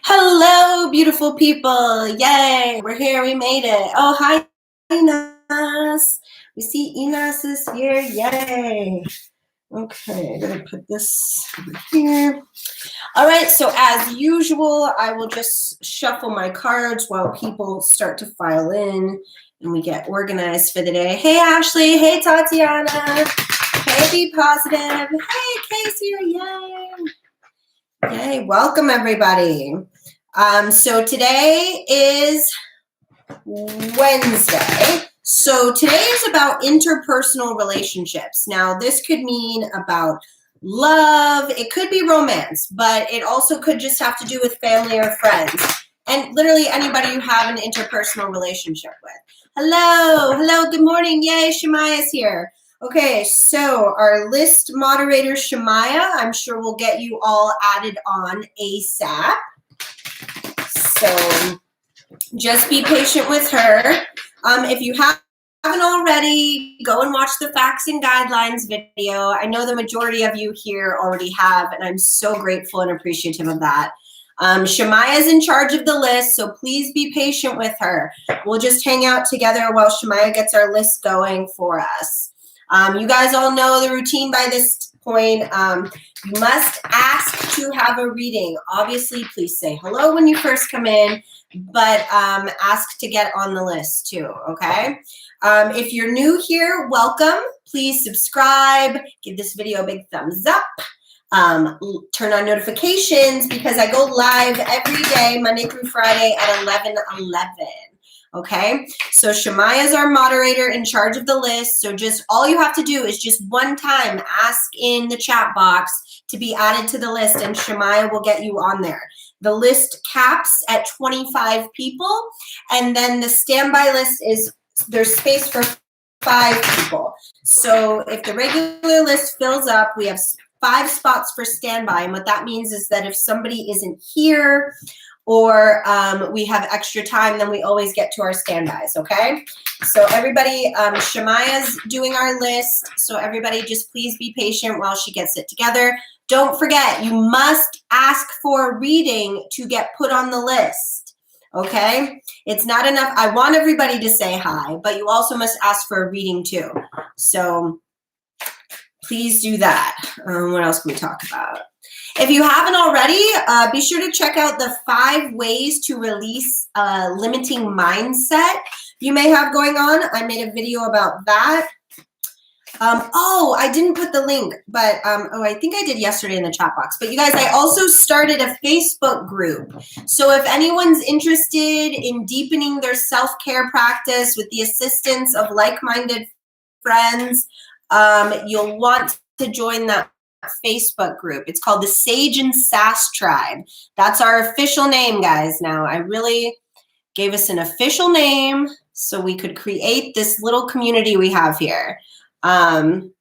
Hello, beautiful people. Yay, we're here. We made it. Oh, hi, Inas. We see Inas is here. Yay. Okay, I'm going to put this over here. All right, so as usual, I will just shuffle my cards while people start to file in and we get organized for the day. Hey, Ashley. Hey, Tatiana. Hey, Be Positive. Hey, Casey. Yay. Yay, welcome everybody. So today is Wednesday. So today is about interpersonal relationships. Now this could mean about love, it could be romance, but it also could just have to do with family or friends. And literally anybody you have an interpersonal relationship with. Hello, good morning. Yay, Shemaya's here. Okay, so our list moderator, Shemaya, I'm sure we'll get you all added on ASAP. So just be patient with her. If you haven't already, go and watch the facts and guidelines video. I know the majority of you here already have, and I'm so grateful and appreciative of that. Shemaya is in charge of the list, so please be patient with her. We'll just hang out together while Shemaya gets our list going for us. You guys all know the routine by this point. You must ask to have a reading. Obviously, please say hello when you first come in, but ask to get on the list too, okay? If you're new here, welcome. Please subscribe, give this video a big thumbs up. Turn on notifications because I go live every day, Monday through Friday at 11:11. Okay, so Shemaya is our moderator in charge of the list. So just all you have to do is just one time ask in the chat box to be added to the list and Shemaya will get you on there. The list caps at 25 people and then the standby list is, there's space for 5 people. So if the regular list fills up, we have 5 spots for standby. And what that means is that if somebody isn't here, or we have extra time, then we always get to our standbys, okay? So everybody, Shemaya's doing our list, so everybody just please be patient while she gets it together. Don't forget, you must ask for a reading to get put on the list, okay? It's not enough, I want everybody to say hi, but you also must ask for a reading too. So please do that. What else can we talk about? If you haven't already, be sure to check out the 5 ways to release a limiting mindset you may have going on. I made a video about that. Oh, I didn't put the link, but oh, I think I did yesterday in the chat box. But you guys, I also started a Facebook group. So if anyone's interested in deepening their self-care practice with the assistance of like-minded friends, you'll want to join that Facebook group. It's called the Sage and Sass Tribe. That's our official name, guys. Now, I really gave us an official name so we could create this little community we have here. Rani,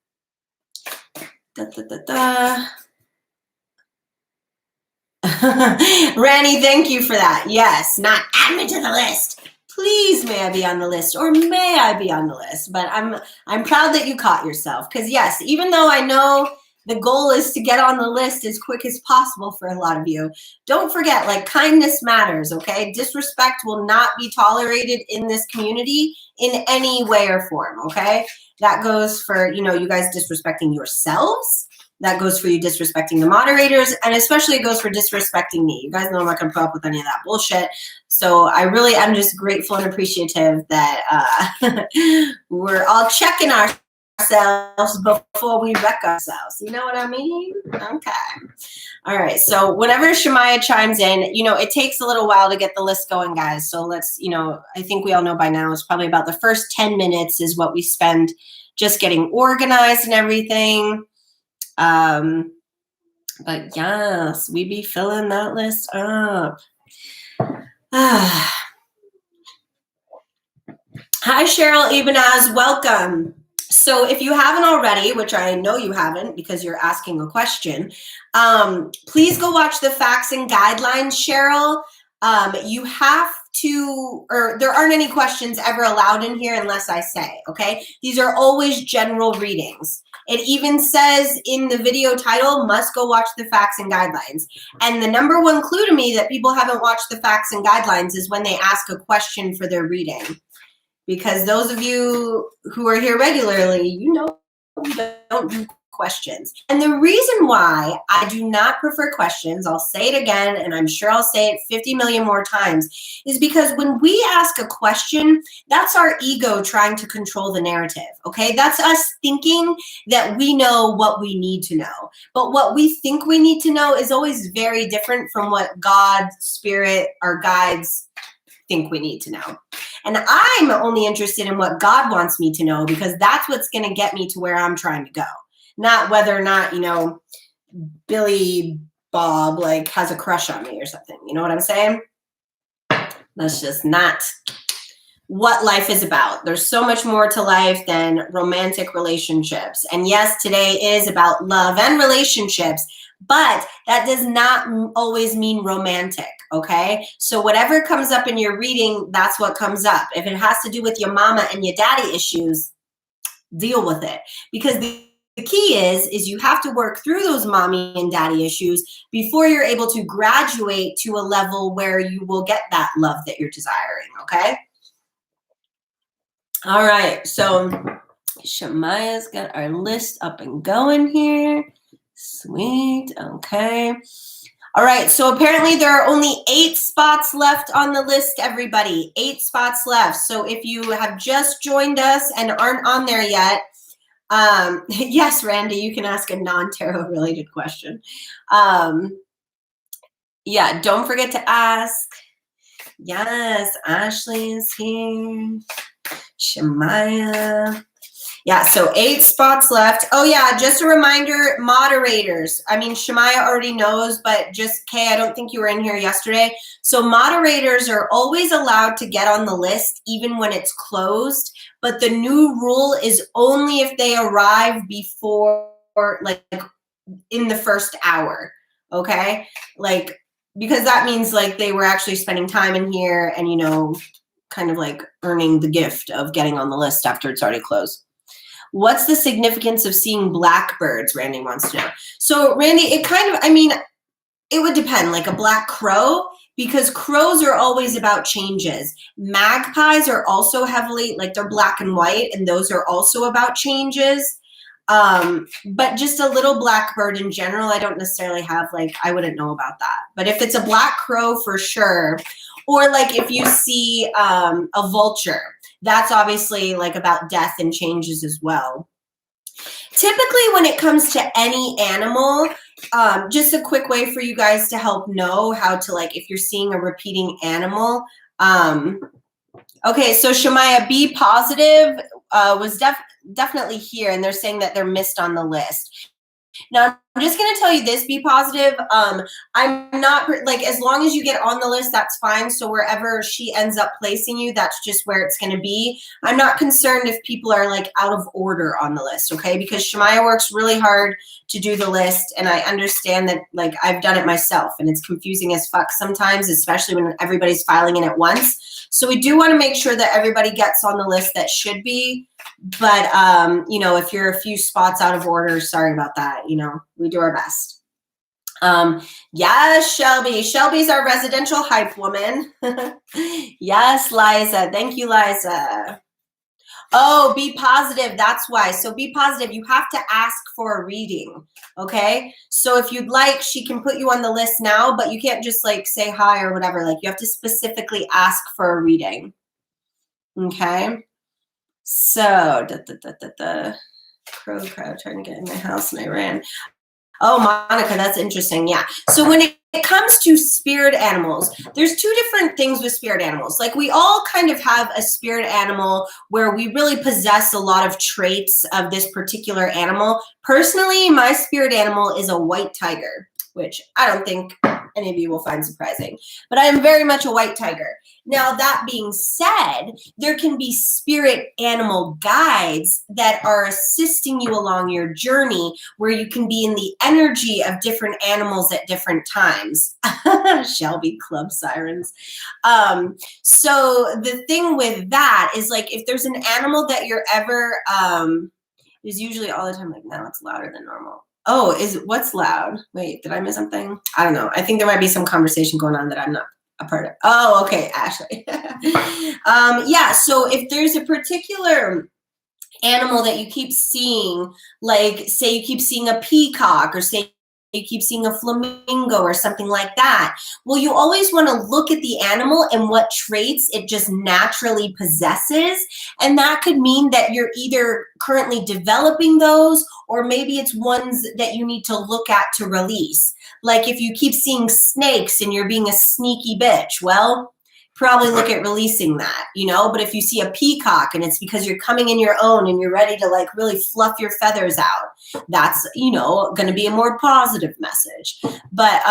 thank you for that. Yes, not add me to the list. Please, may I be on the list, or may I be on the list? But I'm proud that you caught yourself, because yes, even though I know the goal is to get on the list as quick as possible for a lot of you, don't forget, like, kindness matters, okay? Disrespect will not be tolerated in this community in any way or form, okay? That goes for, you know, you guys disrespecting yourselves. That goes for you disrespecting the moderators, and especially it goes for disrespecting me. You guys know I'm not gonna put up with any of that bullshit. So I really am just grateful and appreciative that we're all checking ourselves before we wreck ourselves. You know what I mean? Okay. All right, so whenever Shemaya chimes in, you know, it takes a little while to get the list going, guys. So let's, you know, I think we all know by now, it's probably about the first 10 minutes is what we spend just getting organized and everything. But yes, we be filling that list up. Hi, Cheryl Ibanez, welcome. So if you haven't already, which I know you haven't because you're asking a question, please go watch the facts and guidelines, Cheryl. You have or there aren't any questions ever allowed in here unless I say, okay? These are always general readings. It even says in the video title, must go watch the facts and guidelines. And the number one clue to me that people haven't watched the facts and guidelines is when they ask a question for their reading. Because those of you who are here regularly, you know we don't do questions. And the reason why I do not prefer questions, I'll say it again, and I'm sure I'll say it 50 million more times, is because when we ask a question, that's our ego trying to control the narrative, okay? That's us thinking that we know what we need to know. But what we think we need to know is always very different from what God, Spirit, our guides think we need to know. And I'm only interested in what God wants me to know because that's what's going to get me to where I'm trying to go. Not whether or not, you know, Billy Bob like has a crush on me or something. You know what I'm saying? That's just not what life is about. There's so much more to life than romantic relationships. And yes, today is about love and relationships, but that does not always mean romantic, okay? So whatever comes up in your reading, that's what comes up. If it has to do with your mama and your daddy issues, deal with it. Because the key is you have to work through those mommy and daddy issues before you're able to graduate to a level where you will get that love that you're desiring, okay? All right, so Shemaya's got our list up and going here. Sweet, okay. All right, so apparently there are only 8 spots left on the list, everybody. 8 spots left. So if you have just joined us and aren't on there yet, yes, Randy, you can ask a non-tarot related question. Yeah, don't forget to ask. Yes, Ashley is here. Shemaya. Yeah, so 8 spots left. Oh yeah, just a reminder, moderators. I mean, Shemaya already knows, but just, Kay, I don't think you were in here yesterday. So moderators are always allowed to get on the list even when it's closed, but the new rule is only if they arrive before, like, in the first hour, okay? Like, because that means, like, they were actually spending time in here and, you know, kind of, like, earning the gift of getting on the list after it's already closed. What's the significance of seeing blackbirds? Randy wants to know. So Randy, it kind of, I mean, it would depend, like a black crow, because crows are always about changes. Magpies are also heavily, like they're black and white, and those are also about changes. But just a little blackbird in general, I don't necessarily have, like, I wouldn't know about that. But if it's a black crow, for sure. Or like if you see a vulture, that's obviously like about death and changes as well. Typically when it comes to any animal, just a quick way for you guys to help know how to, like, if you're seeing a repeating animal. Okay, so Shemaya, be positive was definitely here, and they're saying that they're missed on the list. Now, I'm just going to tell you this, be positive. I'm not, like, as long as you get on the list, that's fine. So wherever she ends up placing you, that's just where it's going to be. I'm not concerned if people are, like, out of order on the list, okay? Because Shemaya works really hard to do the list, and I understand that, like, I've done it myself, and it's confusing as fuck sometimes, especially when everybody's filing in at once. So we do want to make sure that everybody gets on the list that should be. But, you know, if you're a few spots out of order, sorry about that. You know, we do our best. Yes, Shelby. Shelby's our residential hype woman. Yes, Liza. Thank you, Liza. Oh, be positive. That's why. So be positive. You have to ask for a reading. Okay. So if you'd like, she can put you on the list now, but you can't just, like, say hi or whatever. Like, you have to specifically ask for a reading. Okay. So, crow crowd trying to get in my house and I ran. Oh, Monica, that's interesting. Yeah. So when it comes to spirit animals, there's 2 different things with spirit animals. Like, we all kind of have a spirit animal where we really possess a lot of traits of this particular animal. Personally, my spirit animal is a white tiger, which I don't think any of you will find surprising. But I am very much a white tiger. Now, that being said, there can be spirit animal guides that are assisting you along your journey where you can be in the energy of different animals at different times. Shelby, club sirens. So the thing with that is like if there's an animal that you're ever is usually all the time like now it's louder than normal. Oh, what's loud? Wait, did I miss something? I don't know. I think there might be some conversation going on that I'm not a part of. Oh, okay, Ashley. Yeah, so if there's a particular animal that you keep seeing, like say you keep seeing a peacock or say you keep seeing a flamingo or something like that, well, you always want to look at the animal and what traits it just naturally possesses. And that could mean that you're either currently developing those or maybe it's ones that you need to look at to release. Like if you keep seeing snakes and you're being a sneaky bitch, well, probably look at releasing that, you know. But if you see a peacock and it's because you're coming in your own and you're ready to like really fluff your feathers out, that's, you know, going to be a more positive message. But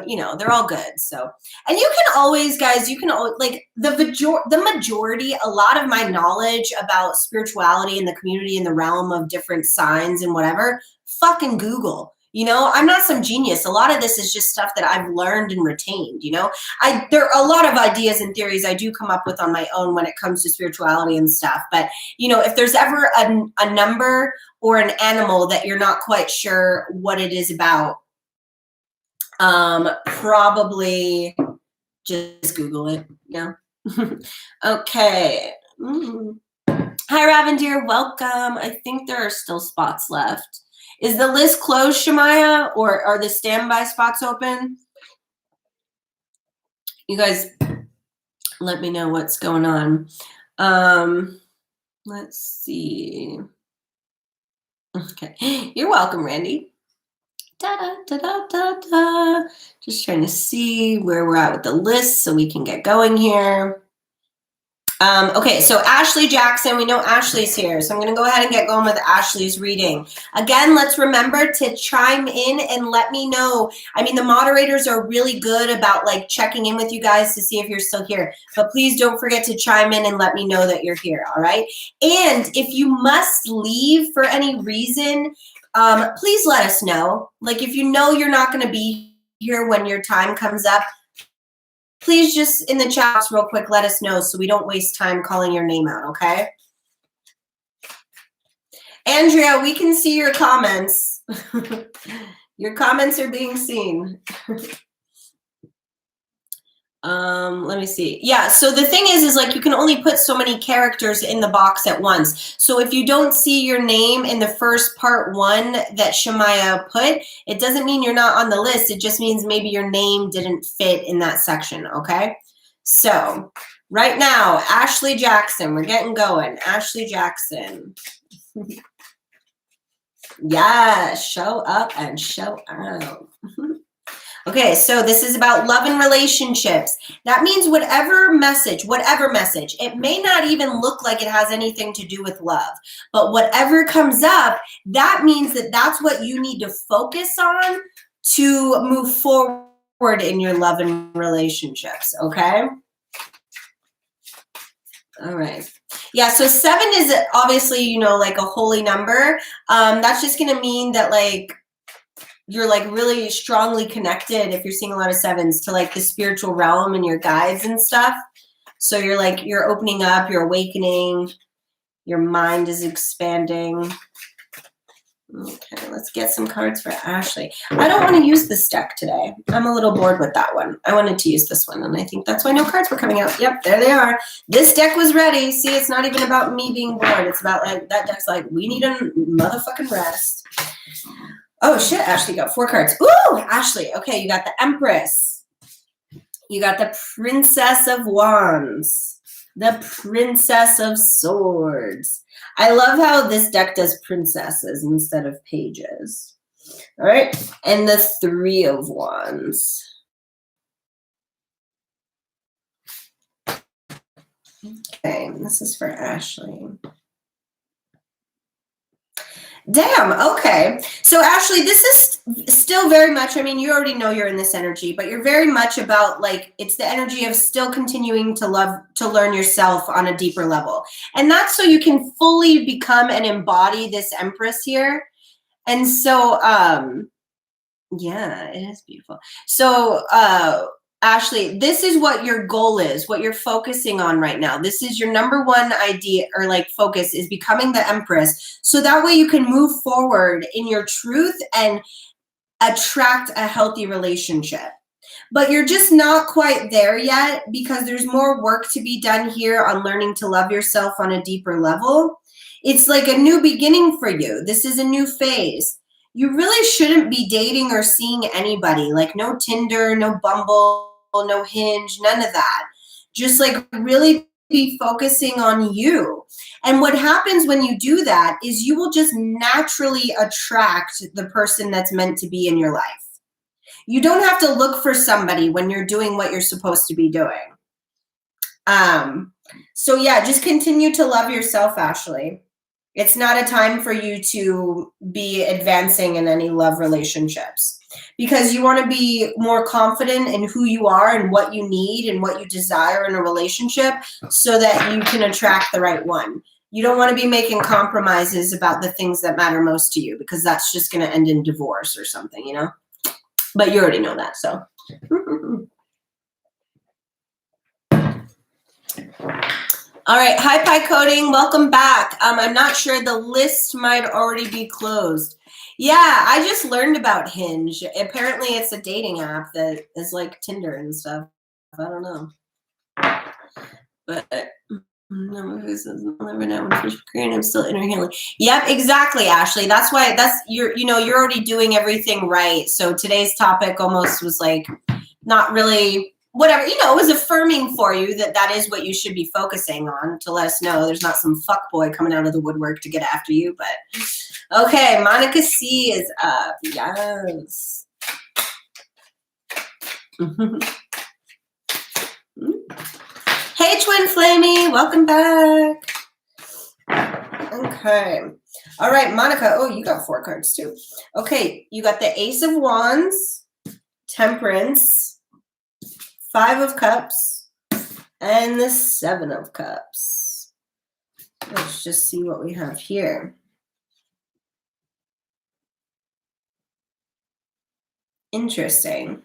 you know, they're all good. So, and you can always, guys, you can always, like the majority, a lot of my knowledge about spirituality in the community in the realm of different signs and whatever, fucking Google. You know, I'm not some genius. A lot of this is just stuff that I've learned and retained, you know. There are a lot of ideas and theories I do come up with on my own when it comes to spirituality and stuff. But, you know, if there's ever a number or an animal that you're not quite sure what it is about, probably just Google it. Yeah. Okay. Hi, Ravendeer. Welcome. I think there are still spots left. Is the list closed, Shemaya, or are the standby spots open? You guys let me know what's going on. Let's see. Okay. You're welcome, Randy. Da-da-da-da-da-da. Just trying to see where we're at with the list so we can get going here. Okay, so Ashley Jackson, we know Ashley's here, so I'm going to go ahead and get going with Ashley's reading. Again, let's remember to chime in and let me know. I mean, the moderators are really good about like checking in with you guys to see if you're still here, but please don't forget to chime in and let me know that you're here, all right? And if you must leave for any reason, please let us know. Like if you know you're not going to be here when your time comes up, please just in the chats real quick, let us know so we don't waste time calling your name out, okay? Andrea, we can see your comments. Your comments are being seen. Let me see. Yeah, so the thing is like you can only put so many characters in the box at once. So if you don't see your name in the first part 1 that Shemaya put, it doesn't mean you're not on the list. It just means maybe your name didn't fit in that section, okay? So right now, Ashley Jackson, we're getting going. Ashley Jackson. Yeah, show up and show out. Okay, so this is about love and relationships. That means whatever message, it may not even look like it has anything to do with love, but whatever comes up, that means that that's what you need to focus on to move forward in your love and relationships, okay? All right. Yeah, so 7 is obviously, you know, like a holy number. That's just going to mean that like you're like really strongly connected if you're seeing a lot of 7s to like the spiritual realm and your guides and stuff. So you're like, you're opening up, you're awakening, your mind is expanding. Okay, let's get some cards for Ashley. I don't want to use this deck today. I'm a little bored with that one. I wanted to use this one, and I think that's why no cards were coming out. Yep, there they are. This deck was ready. See, it's not even about me being bored. It's about like, that deck's like, we need a motherfucking rest. Oh shit, Ashley got 4 cards. Ooh, Ashley. Okay, you got the Empress. You got the Princess of Wands. The Princess of Swords. I love how this deck does princesses instead of pages. All right, and the 3 of Wands. Okay, this is for Ashley. Damn, okay. So Ashley, this is still very much, I mean, you already know you're in this energy, but you're very much about like, it's the energy of still continuing to learn yourself on a deeper level. And that's so you can fully become and embody this Empress here. And so, yeah, it is beautiful. So, Ashley, this is what your goal is, what you're focusing on right now. This is your number one idea or like focus is becoming the Empress. So that way you can move forward in your truth and attract a healthy relationship. But you're just not quite there yet because there's more work to be done here on learning to love yourself on a deeper level. It's like a new beginning for you. This is a new phase. You really shouldn't be dating or seeing anybody, like no Tinder, no Bumble, no Hinge, none of that. Just like really be focusing on you. And what happens when you do that is you will just naturally attract the person that's meant to be in your life. You don't have to look for somebody when you're doing what you're supposed to be doing. So yeah, just continue to love yourself, Ashley. It's not a time for you to be advancing in any love relationships because you want to be more confident in who you are and what you need and what you desire in a relationship so that you can attract the right one. You don't want to be making compromises about the things that matter most to you because that's just going to end in divorce or something, you know? But you already know that, so. All right, hi Pi Coding, welcome back. I'm not sure, the list might already be closed. Yeah, I just learned about Hinge. Apparently it's a dating app that is like Tinder and stuff. I don't know. But I'm still inner healing. Yep, exactly, Ashley. That's why you're already doing everything right. So today's topic almost was like not really whatever, it was affirming for you that is what you should be focusing on to let us know there's not some fuck boy coming out of the woodwork to get after you. But okay, Monica C is up. Yes. Hey, Twin Flamey, welcome back. Okay. All right, Monica. Oh, you got 4 cards too. Okay, you got the Ace of Wands, Temperance, 5 of Cups, and the 7 of Cups. Let's just see what we have here. Interesting.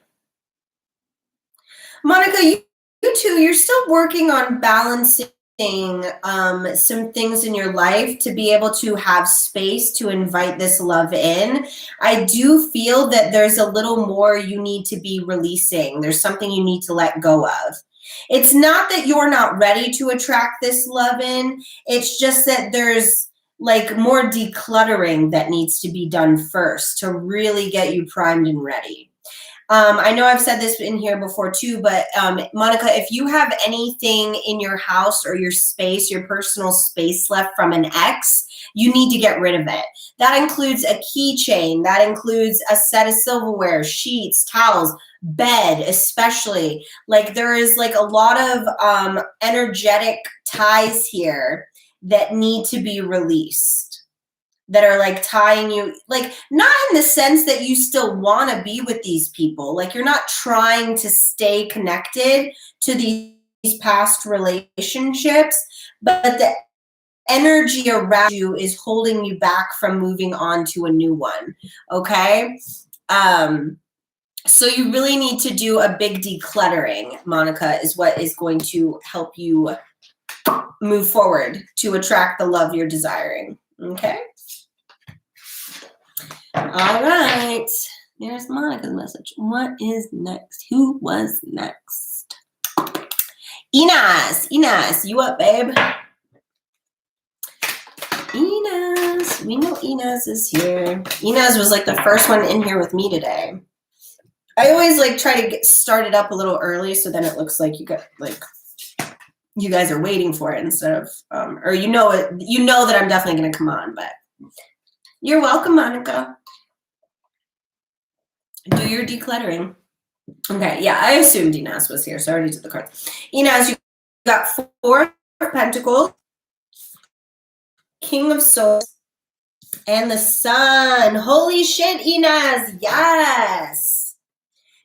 Monica, you too, you're still working on balancing some things in your life to be able to have space to invite this love in. I do feel that there's a little more you need to be releasing. There's something you need to let go of. It's not that you're not ready to attract this love in. It's just that there's like more decluttering that needs to be done first to really get you primed and ready. I know I've said this in here before too, but Monica, if you have anything in your house or your space, your personal space left from an ex, you need to get rid of it. That includes a keychain. That includes a set of silverware, sheets, towels, bed, especially. Like there is like a lot of energetic ties here that need to be released. That are like tying you, like not in the sense that you still want to be with these people. Like you're not trying to stay connected to these past relationships, but the energy around you is holding you back from moving on to a new one. Okay. So you really need to do a big decluttering, Monica, is what is going to help you move forward to attract the love you're desiring. Okay. All right. There's Monica's message. What is next? Who was next? Inez. Inez, you up, babe? Inez. We know Inez is here. Inez was like the first one in here with me today. I always like try to get started up a little early so then it looks like you guys are waiting for it instead of or you know that I'm definitely gonna come on, but you're welcome, Monica. Do your decluttering. Okay, yeah, I assumed Inez was here, so I already did the cards. Inez, you got 4 of Pentacles, King of Swords, And the sun. Holy shit, Inez. Yes.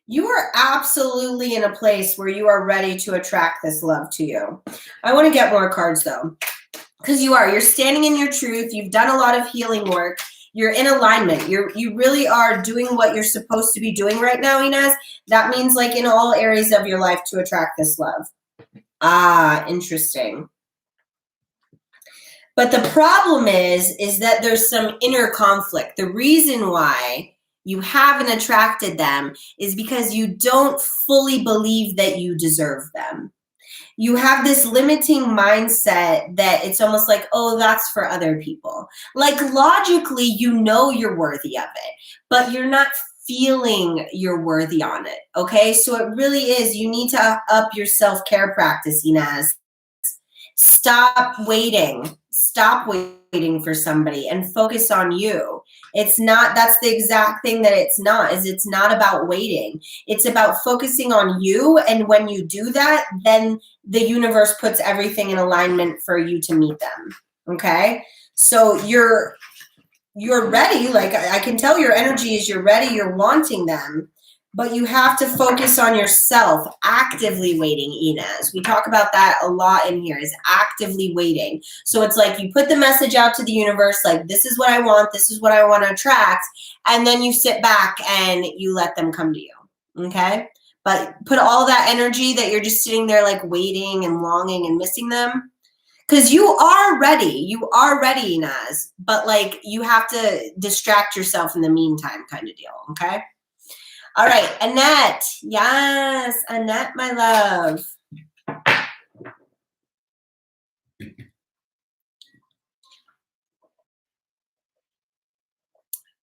You are absolutely in a place where you are ready to attract this love to you. I want to get more cards though, because you're standing in your truth. You've done a lot of healing work. You're in alignment. You really are doing what you're supposed to be doing right now, Inez. That means like in all areas of your life to attract this love. Ah, interesting. But the problem is that there's some inner conflict. The reason why you haven't attracted them is because you don't fully believe that you deserve them. You have this limiting mindset that it's almost like, oh, that's for other people. Like logically, you know you're worthy of it, but you're not feeling you're worthy on it. Okay, so it really is, you need to up your self-care practice, Inez. Stop waiting. Stop waiting for somebody and focus on you. It's not, that's the exact thing that it's not, is it's not about waiting. It's about focusing on you. And when you do that, then the universe puts everything in alignment for you to meet them. Okay. So you're ready. Like I can tell your energy is you're ready. You're wanting them. But you have to focus on yourself, actively waiting, Inez. We talk about that a lot in here, is actively waiting. So it's like you put the message out to the universe, like this is what I want, this is what I want to attract, and then you sit back and you let them come to you, okay? But put all that energy that you're just sitting there like waiting and longing and missing them, because you are ready, Inez, but like you have to distract yourself in the meantime kind of deal, okay? All right, Annette. Yes, Annette, my love.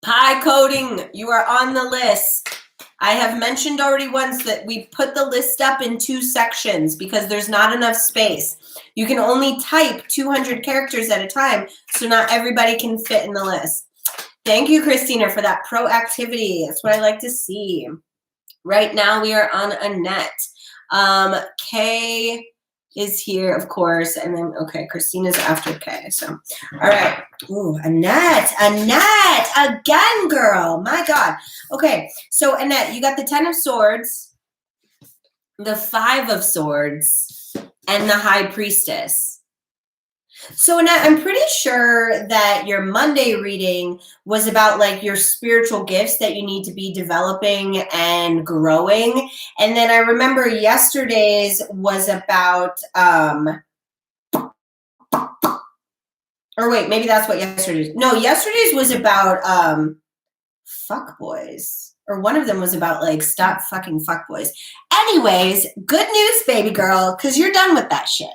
Pie coding, you are on the list. I have mentioned already once that we put the list up in 2 sections because there's not enough space. You can only type 200 characters at a time, so not everybody can fit in the list. Thank you, Christina, for that proactivity. That's what I like to see. Right now we are on Annette. Kay is here, of course, and then, okay, Christina's after Kay, so, all right. Ooh, Annette, again, girl, my God. Okay, so Annette, you got the 10 of Swords, the 5 of Swords, and the High Priestess. So Annette, I'm pretty sure that your Monday reading was about like your spiritual gifts that you need to be developing and growing. And then I remember yesterday's was about, or wait, maybe that's what yesterday's, no, yesterday's was about fuck boys. Or one of them was about like, stop fucking fuck boys. Anyways, good news, baby girl, because you're done with that shit.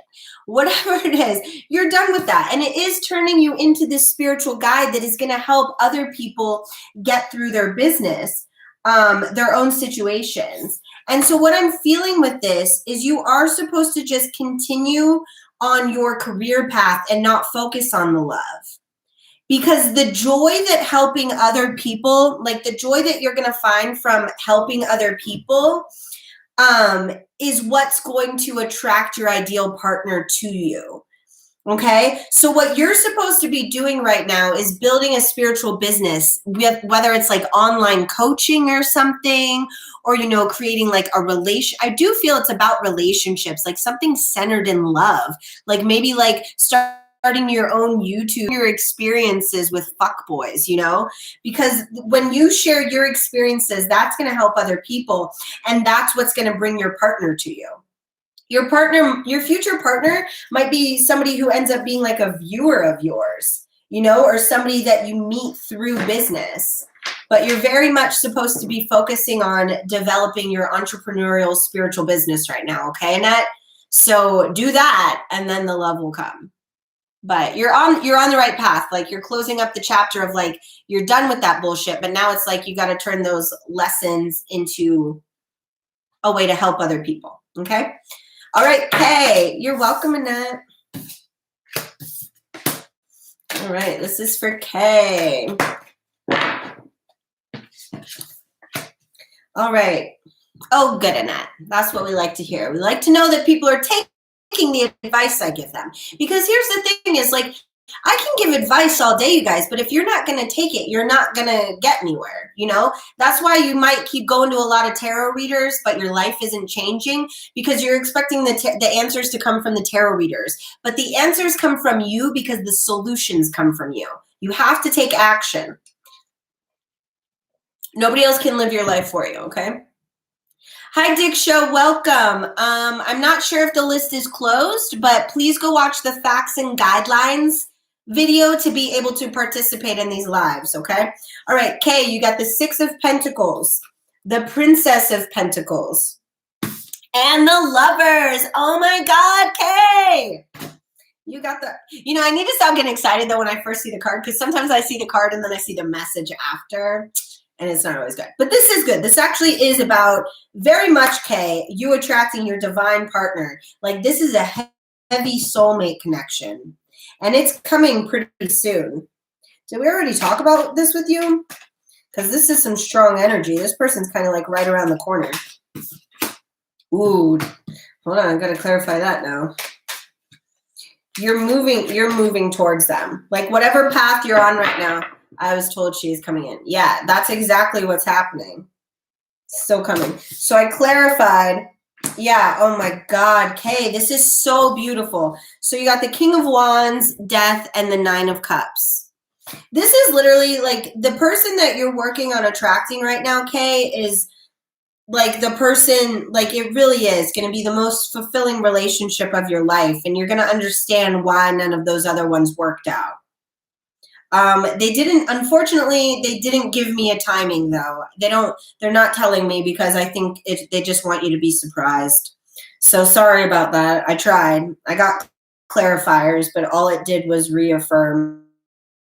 Whatever it is, you're done with that. And it is turning you into this spiritual guide that is going to help other people get through their business, their own situations. And so what I'm feeling with this is you are supposed to just continue on your career path and not focus on the love. Because the joy that helping other people, like the joy that you're going to find from helping other people, is what's going to attract your ideal partner to you. Okay, so what you're supposed to be doing right now is building a spiritual business, whether it's like online coaching or something, or, you know, creating like a relation. I do feel it's about relationships, like something centered in love, like maybe like starting your own YouTube, your experiences with fuckboys, you know, because when you share your experiences, that's going to help other people. And that's what's going to bring your partner to you. Your partner, your future partner might be somebody who ends up being like a viewer of yours, you know, or somebody that you meet through business. But you're very much supposed to be focusing on developing your entrepreneurial spiritual business right now. Okay, Annette? So do that and then the love will come. But you're on the right path. Like you're closing up the chapter of like, you're done with that bullshit, but now it's like you got to turn those lessons into a way to help other people. Okay. All right, Kay, you're welcome, Annette. All right, this is for Kay. All right. Oh, good, Annette. That's what we like to hear. We like to know that people are taking the advice I give them. Because here's the thing is like, I can give advice all day, you guys, but if you're not going to take it, you're not going to get anywhere, you know? That's why you might keep going to a lot of tarot readers, but your life isn't changing because you're expecting the answers to come from the tarot readers. But the answers come from you because the solutions come from you. You have to take action. Nobody else can live your life for you, okay? Hi, Dick Show. Welcome. I'm not sure if the list is closed, but please go watch the facts and guidelines video to be able to participate in these lives, okay? All right, Kay, you got the Six of Pentacles, the Princess of Pentacles, and the Lovers. Oh my God, Kay! You got the, you know, I need to stop getting excited though when I first see the card, because sometimes I see the card and then I see the message after, and it's not always good. But this is good. This actually is about very much, Kay, you attracting your divine partner. Like this is a heavy soulmate connection, and it's coming pretty soon. Did we already talk about this with you? Because this is some strong energy. This person's kind of like right around the corner. Ooh, hold on, I gotta clarify that now. You're moving towards them. Like whatever path you're on right now, I was told she's coming in. Yeah, that's exactly what's happening. Still coming. So I clarified. Yeah, oh my God, Kay, this is so beautiful. So you got the King of Wands, Death, and the Nine of Cups. This is literally like the person that you're working on attracting right now, Kay, is like the person, like it really is going to be the most fulfilling relationship of your life. And you're going to understand why none of those other ones worked out. Unfortunately, they didn't give me a timing though. They're not telling me because I think they just want you to be surprised. So sorry about that. I tried. I got clarifiers, but all it did was reaffirm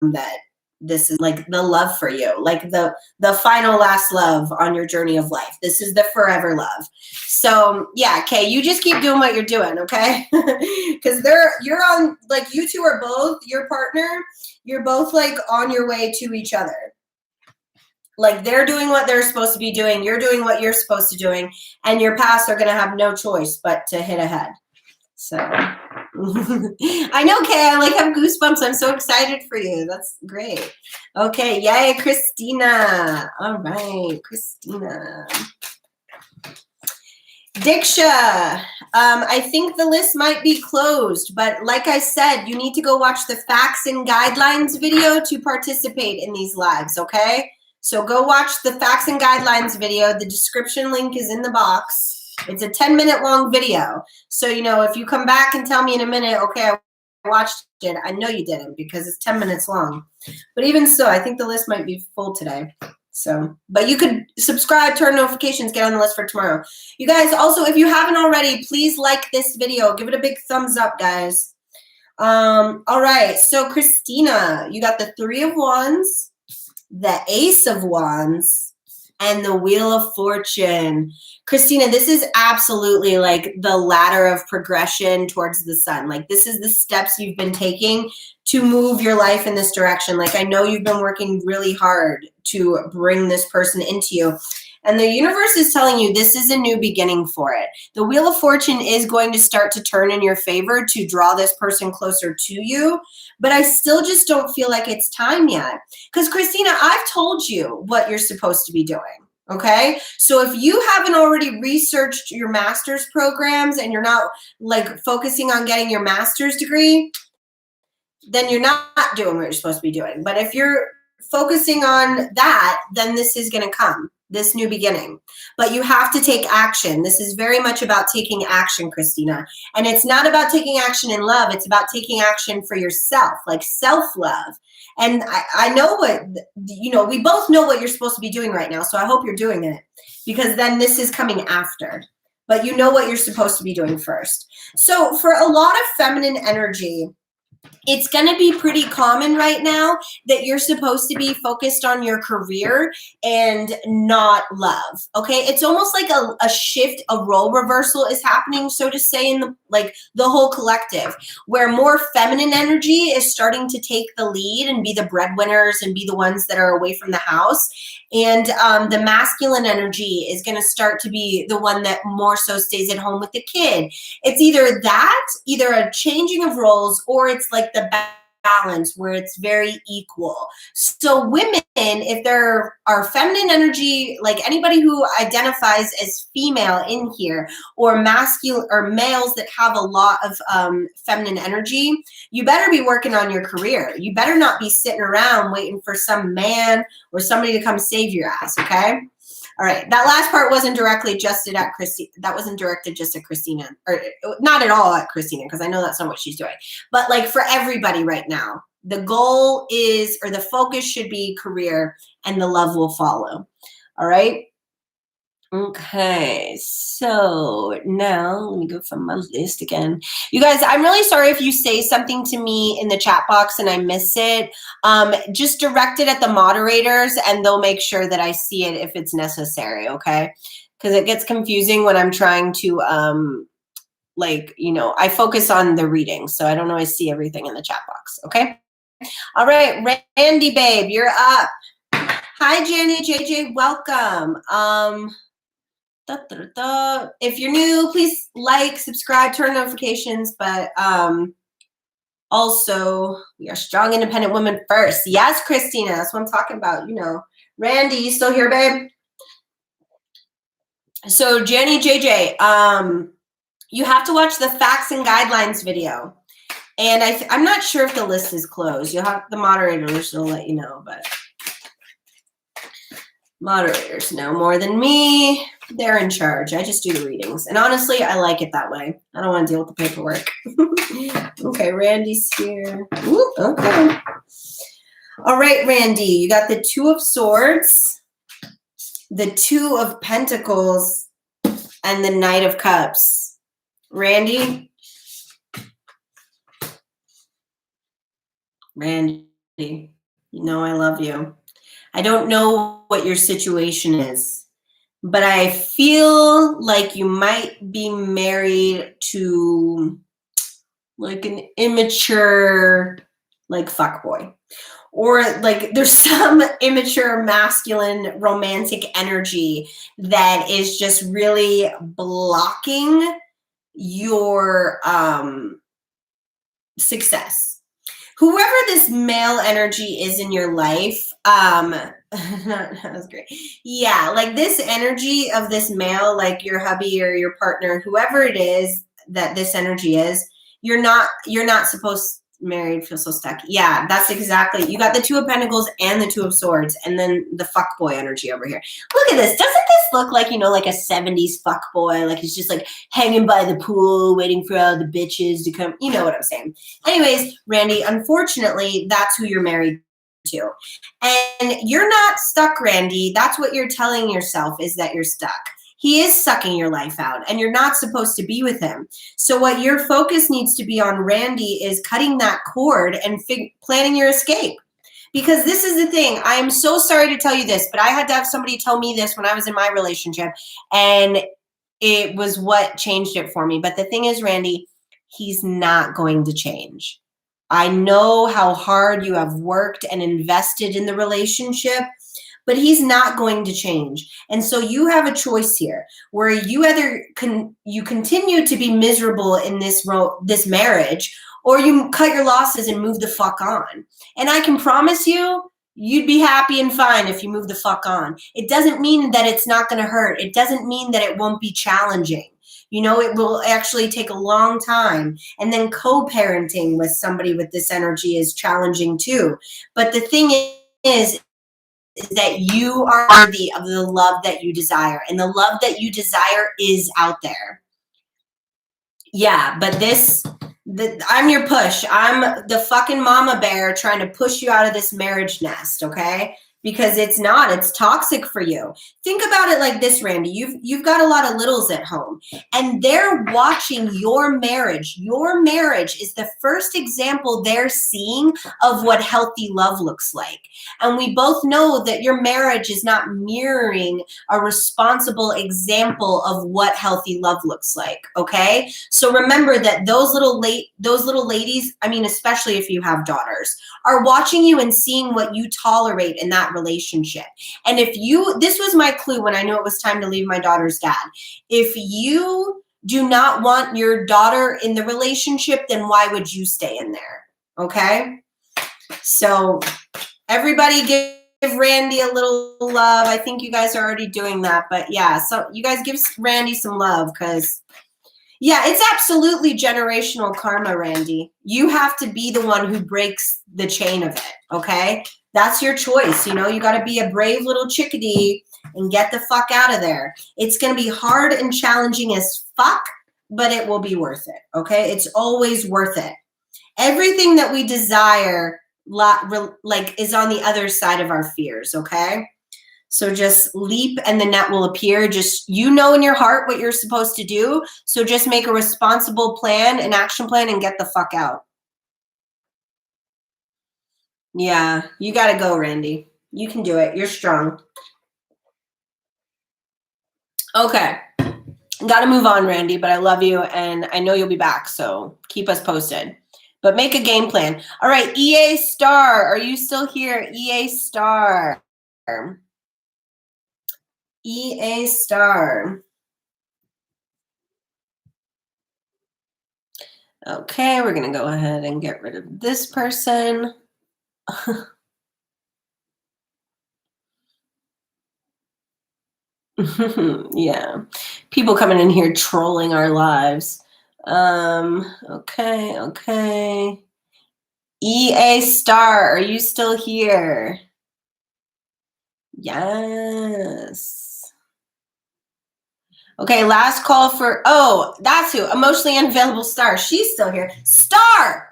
that this is like the love for you, like the final last love on your journey of life. This is the forever love. So yeah, Kay, you just keep doing what you're doing, okay? Because you're on, like you two are both, your partner, you're both like on your way to each other. Like they're doing what they're supposed to be doing, you're doing what you're supposed to doing, and your paths are gonna have no choice but to hit ahead. So I know, Kay, I like have goosebumps. I'm so excited for you. That's great. Okay, yay, Christina. All right, Christina. Diksha, I think the list might be closed, but like I said, you need to go watch the facts and guidelines video to participate in these lives, okay? So go watch the facts and guidelines video. The description link is in the box. It's a 10-minute long video. So, you know, if you come back and tell me in a minute, okay, I watched it, I know you didn't because it's 10 minutes long. But even so, I think the list might be full today. So, but you could subscribe, turn notifications, get on the list for tomorrow. You guys, also, if you haven't already, please like this video. Give it a big thumbs up, guys. All right, so Christina, you got the Three of Wands, the Ace of Wands, and the Wheel of Fortune. Christina, this is absolutely like the ladder of progression towards the sun. Like this is the steps you've been taking to move your life in this direction. Like I know you've been working really hard to bring this person into you. And the universe is telling you this is a new beginning for it. The Wheel of Fortune is going to start to turn in your favor to draw this person closer to you. But I still just don't feel like it's time yet. Because Christina, I've told you what you're supposed to be doing. Okay, so if you haven't already researched your master's programs and you're not like focusing on getting your master's degree, then you're not doing what you're supposed to be doing. But if you're focusing on that, then this is going to come, this new beginning. But you have to take action. This is very much about taking action, Christina. And it's not about taking action in love. It's about taking action for yourself, like self-love. And I know what, you know, we both know what you're supposed to be doing right now. So I hope you're doing it because then this is coming after. But you know what you're supposed to be doing first. So for a lot of feminine energy, it's going to be pretty common right now that you're supposed to be focused on your career and not love. Okay. It's almost like a shift, a role reversal is happening, so to say, in the whole collective, where more feminine energy is starting to take the lead and be the breadwinners and be the ones that are away from the house. And the masculine energy is going to start to be the one that more so stays at home with the kid. It's either a changing of roles, or it's like the balance, where it's very equal. So women, if there are feminine energy, like anybody who identifies as female in here, or masculine, or males that have a lot of feminine energy, you better be working on your career. You better not be sitting around waiting for some man or somebody to come save your ass, okay? All right, that last part wasn't directly just at Christina. That wasn't directed just at Christina, or not at all at Christina, because I know that's not what she's doing. But like for everybody right now, the goal is, or the focus should be career, and the love will follow. All right. Okay, so now let me go from my list again. You guys, I'm really sorry if you say something to me in the chat box and I miss it. Just direct it at the moderators and they'll make sure that I see it if it's necessary, okay? Because it gets confusing when I'm trying to, I focus on the reading, so I don't always see everything in the chat box, okay? All right, Randy, babe, you're up. Hi, Jenny, JJ, welcome. If you're new, please like, subscribe, turn notifications, but also we are strong, independent women first. Yes, Christina, that's what I'm talking about. You know, Randy, you still here, babe? So Jenny, JJ, you have to watch the facts and guidelines video, and I'm not sure if the list is closed. You'll have the moderators will let you know, but moderators know more than me. They're in charge. I just do the readings. And honestly, I like it that way. I don't want to deal with the paperwork. Okay, Randy's here. Ooh, okay. All right, Randy, you got the Two of Swords, the Two of Pentacles, and the Knight of Cups. Randy, you know I love you. I don't know what your situation is, but I feel like you might be married to like an immature, like fuckboy. Or like there's some immature masculine romantic energy that is just really blocking your success. Whoever this male energy is in your life, that was great. Yeah, like this energy of this male, like your hubby or your partner, whoever it is that this energy is, you're not supposed married, feel so stuck. Yeah, that's exactly. You got the Two of Pentacles and the Two of Swords, and then the fuckboy energy over here. Look at this. Doesn't this look like, you know, like a 70s fuckboy? Like he's just like hanging by the pool, waiting for all the bitches to come. You know what I'm saying? Anyways, Randy, unfortunately, that's who you're married to. And you're not stuck, Randy. That's what you're telling yourself, is that you're stuck. He is sucking your life out, and you're not supposed to be with him. So what your focus needs to be on, Randy, is cutting that cord and planning your escape. Because this is the thing. I am so sorry to tell you this, but I had to have somebody tell me this when I was in my relationship, and it was what changed it for me. But the thing is, Randy, he's not going to change. I know how hard you have worked and invested in the relationship, but he's not going to change. And so you have a choice here, where you either you continue to be miserable in this marriage, or you cut your losses and move the fuck on. And I can promise you, you'd be happy and fine if you move the fuck on. It doesn't mean that it's not going to hurt. It doesn't mean that it won't be challenging. You know, it will actually take a long time. And then co-parenting with somebody with this energy is challenging too. But the thing is that you are worthy of the love that you desire, and the love that you desire is out there. Yeah, but I'm your push. I'm the fucking mama bear trying to push you out of this marriage nest, okay? Because it's toxic for you. Think about it like this, Randy. You've got a lot of littles at home, and they're watching your marriage. Your marriage is the first example they're seeing of what healthy love looks like. And we both know that your marriage is not mirroring a responsible example of what healthy love looks like, okay? So remember that those little ladies, I mean, especially if you have daughters, are watching you and seeing what you tolerate in that relationship. And this was my clue when I knew it was time to leave my daughter's dad. If you do not want your daughter in the relationship, then why would you stay in there? Okay? So everybody give Randy a little love. I think you guys are already doing that, but yeah, so you guys give Randy some love because yeah, it's absolutely generational karma, Randy. You have to be the one who breaks the chain of it, okay? That's your choice, you know? You got to be a brave little chickadee and get the fuck out of there. It's going to be hard and challenging as fuck, but it will be worth it, okay? It's always worth it. Everything that we desire like is on the other side of our fears, okay? So just leap and the net will appear. Just, you know, in your heart what you're supposed to do. So just make a responsible plan, an action plan, and get the fuck out. Yeah, you got to go, Randy. You can do it. You're strong. Okay. Got to move on, Randy, but I love you and I know you'll be back. So keep us posted. But make a game plan. All right, EA Star, are you still here? EA Star. EA Star. Okay, we're going to go ahead and get rid of this person. Yeah, people coming in here trolling our lives. Okay. EA Star, are you still here? Yes. Okay, last call for, oh, that's who, emotionally unavailable Star. She's still here. Star,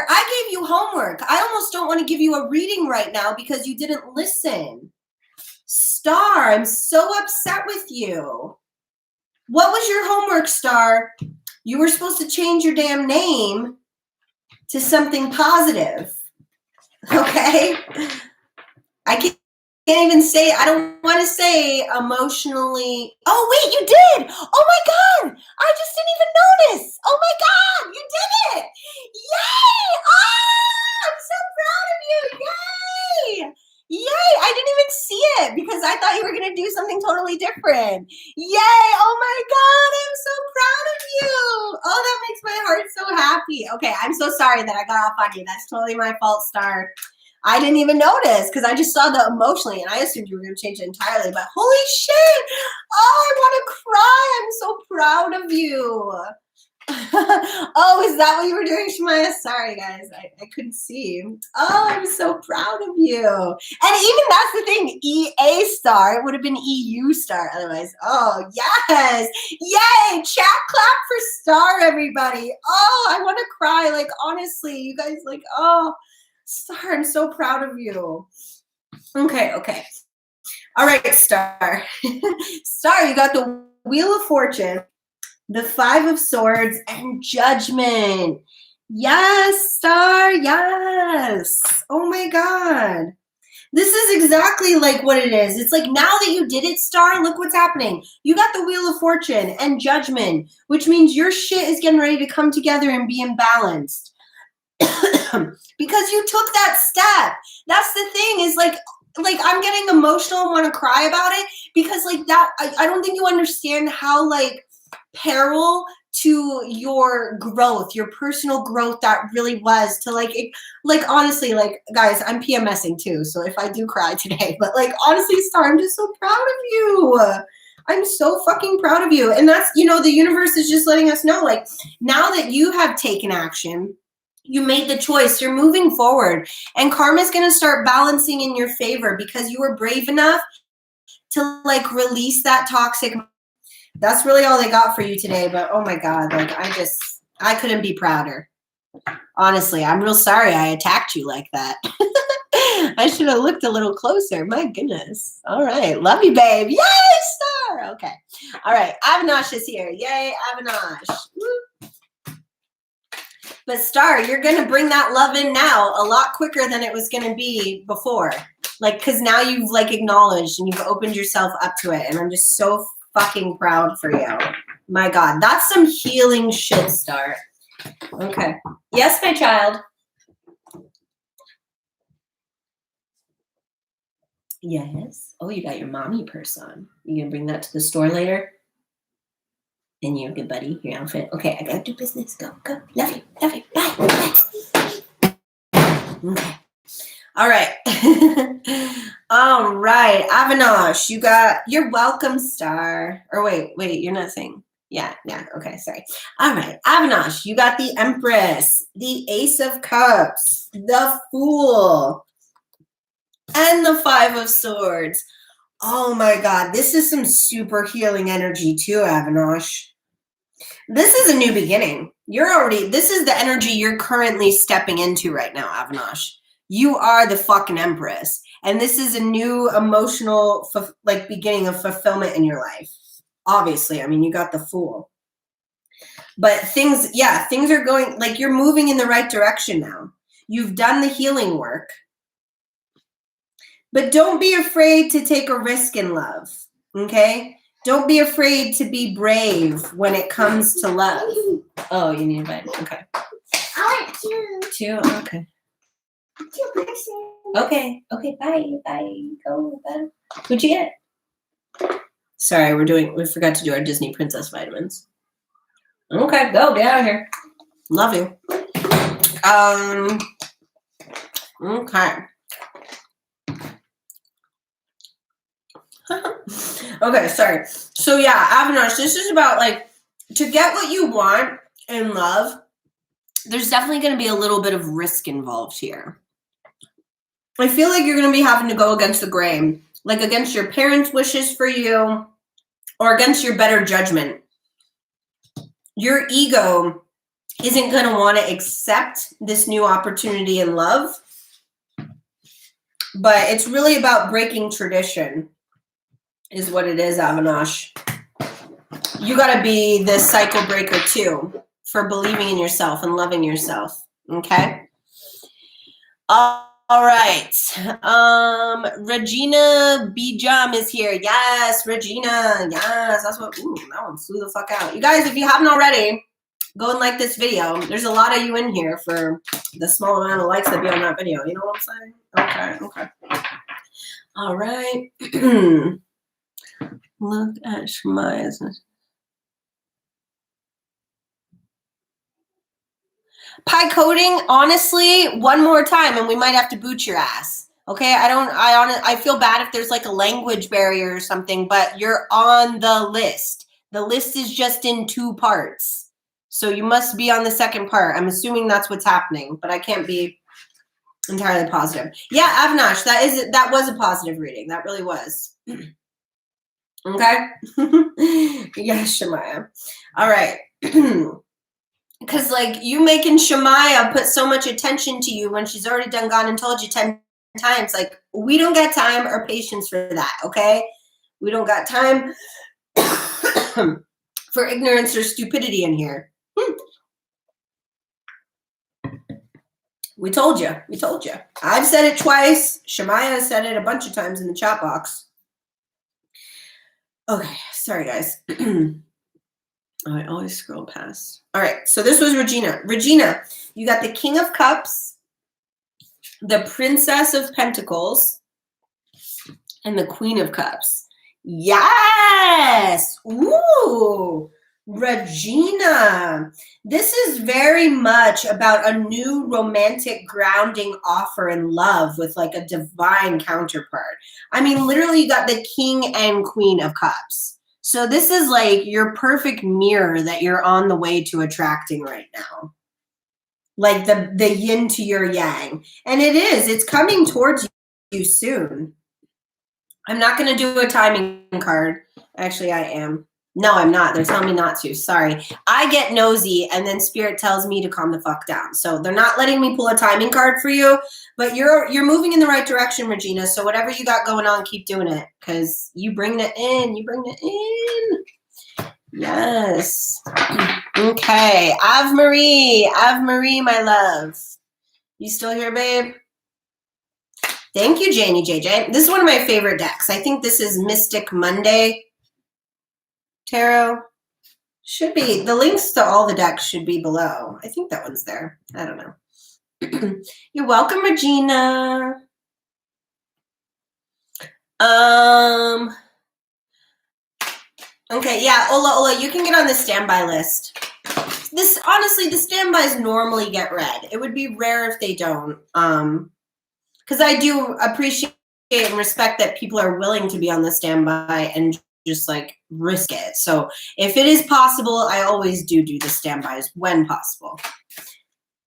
I gave you homework. I almost don't want to give you a reading right now because you didn't listen. Star, I'm so upset with you. What was your homework, Star? You were supposed to change your damn name to something positive. Okay? I can't even say, I don't want to say emotionally. Oh, wait, you did. Oh my God. I just didn't even notice. Oh my God, you did it. Yay. Oh, I'm so proud of you. Yay. Yay. I didn't even see it because I thought you were going to do something totally different. Yay. Oh my God. I'm so proud of you. Oh, that makes my heart so happy. Okay. I'm so sorry that I got off on you. That's totally my fault, Star. I didn't even notice because I just saw the emotionally and I assumed you were going to change it entirely. But holy shit. Oh, I want to cry. I'm so proud of you. Oh, is that what you were doing, Shemaya? Sorry, guys. I couldn't see. Oh, I'm so proud of you. And even that's the thing, EA Star. It would have been EU Star otherwise. Oh, yes. Yay. Chat clap for Star, everybody. Oh, I want to cry. Like, honestly, you guys like, oh, Star, I'm so proud of you. Okay. All right, Star. Star, you got the Wheel of Fortune, the 5 of Swords, and Judgment. Yes, Star, yes. Oh my God. This is exactly like what it is. It's like now that you did it, Star, look what's happening. You got the Wheel of Fortune and Judgment, which means your shit is getting ready to come together and be imbalanced. Because you took that step. That's the thing is like I'm getting emotional and want to cry about it because like that, I don't think you understand how like peril to your growth, your personal growth that really was to like, it, like honestly, like guys, I'm PMSing too. So if I do cry today, but like honestly, Star, I'm just so proud of you. I'm so fucking proud of you. And that's, you know, the universe is just letting us know, like now that you have taken action, you made the choice, you're moving forward, and karma's going to start balancing in your favor because you were brave enough to like release that toxic. That's really all they got for you today. But oh my God, like I couldn't be prouder. Honestly, I'm real sorry I attacked you like that. I should have looked a little closer. My goodness. All right. Love you, babe. Yay, Star. Okay. All right. Avinash is here. Yay, Avinash. Woo. But Star, you're going to bring that love in now a lot quicker than it was going to be before. Like, because now you've like acknowledged and you've opened yourself up to it. And I'm just so fucking proud for you. My God, that's some healing shit, Star. Okay. Yes, my child. Yes. Oh, you got your mommy purse on. You going to bring that to the store later? And you're good, buddy. Your outfit. Okay, I got to do business. Go. Love you. Bye. Okay. All right. All right. Avinash, you're welcome, star. Or wait, you're not saying. Yeah. Okay, sorry. All right. Avinash, you got the Empress, the Ace of Cups, the Fool, and the Five of Swords. Oh my God. This is some super healing energy too, Avinash. This is a new beginning. This is the energy you're currently stepping into right now, Avinash. You are the fucking Empress. And this is a new emotional, beginning of fulfillment in your life. Obviously, I mean, you got the Fool. But things are going, like, you're moving in the right direction now. You've done the healing work. But don't be afraid to take a risk in love, okay? Don't be afraid to be brave when it comes to love. Oh, you need a bite. Okay. I want two. Two? Okay. Two person. Okay. Bye. Go. Bye. What'd you get? Sorry, we forgot to do our Disney Princess vitamins. Okay, go. Get out of here. Love you. Okay. Okay, sorry. So yeah, Avinash, this is about, like, to get what you want in love, there's definitely going to be a little bit of risk involved here. I feel like you're going to be having to go against the grain, like against your parents' wishes for you or against your better judgment. Your ego isn't going to want to accept this new opportunity in love, but it's really about breaking tradition is what it is, Avinash. You got to be the cycle breaker too for believing in yourself and loving yourself. Okay. All right. Regina Bijam is here. Yes, Regina. Yes, that's what. Ooh, that one flew the fuck out. You guys, if you haven't already, go and like this video. There's a lot of you in here for the small amount of likes that be on that video. You know what I'm saying? Okay. All right. Look at Shemaya's. Pie coding, honestly, one more time and we might have to boot your ass. Okay, I feel bad if there's like a language barrier or something, but you're on the list. The list is just in 2 parts. So you must be on the second part. I'm assuming that's what's happening, but I can't be entirely positive. Yeah, Avinash, that was a positive reading. That really was. Okay. Yes, Shemaya. All right. Because, like, you making Shemaya put so much attention to you when she's already gone and told you 10 times. Like, we don't got time or patience for that, okay? We don't got time for ignorance or stupidity in here. We told you. I've said it twice. Shemaya said it a bunch of times in the chat box. Okay, sorry, guys. I always scroll past. All right, so this was Regina. Regina, you got the King of Cups, the Princess of Pentacles, and the Queen of Cups. Yes! Ooh, Regina. This is very much about a new romantic grounding offer in love with, like, a divine counterpart. I mean, literally, you got the King and Queen of Cups. So this is like your perfect mirror that you're on the way to attracting right now. Like the yin to your yang. And it's coming towards you soon. I'm not going to do a timing card. Actually, I am. No, I'm not. They're telling me not to. Sorry. I get nosy and then Spirit tells me to calm the fuck down. So they're not letting me pull a timing card for you, but you're moving in the right direction, Regina. So whatever you got going on, keep doing it because you bring it in. Yes. Okay. Ave Marie, my love. You still here, babe? Thank you, Janie JJ. This is one of my favorite decks. I think this is Mystic Monday Tarot. Should be. The links to all the decks should be below. I think that one's there. I don't know. You're welcome, Regina. Okay, yeah, Ola, you can get on the standby list. this honestly, the standbys normally get read. It would be rare if they don't. Because I do appreciate and respect that people are willing to be on the standby and just like risk it. So if it is possible, I always do the standbys when possible.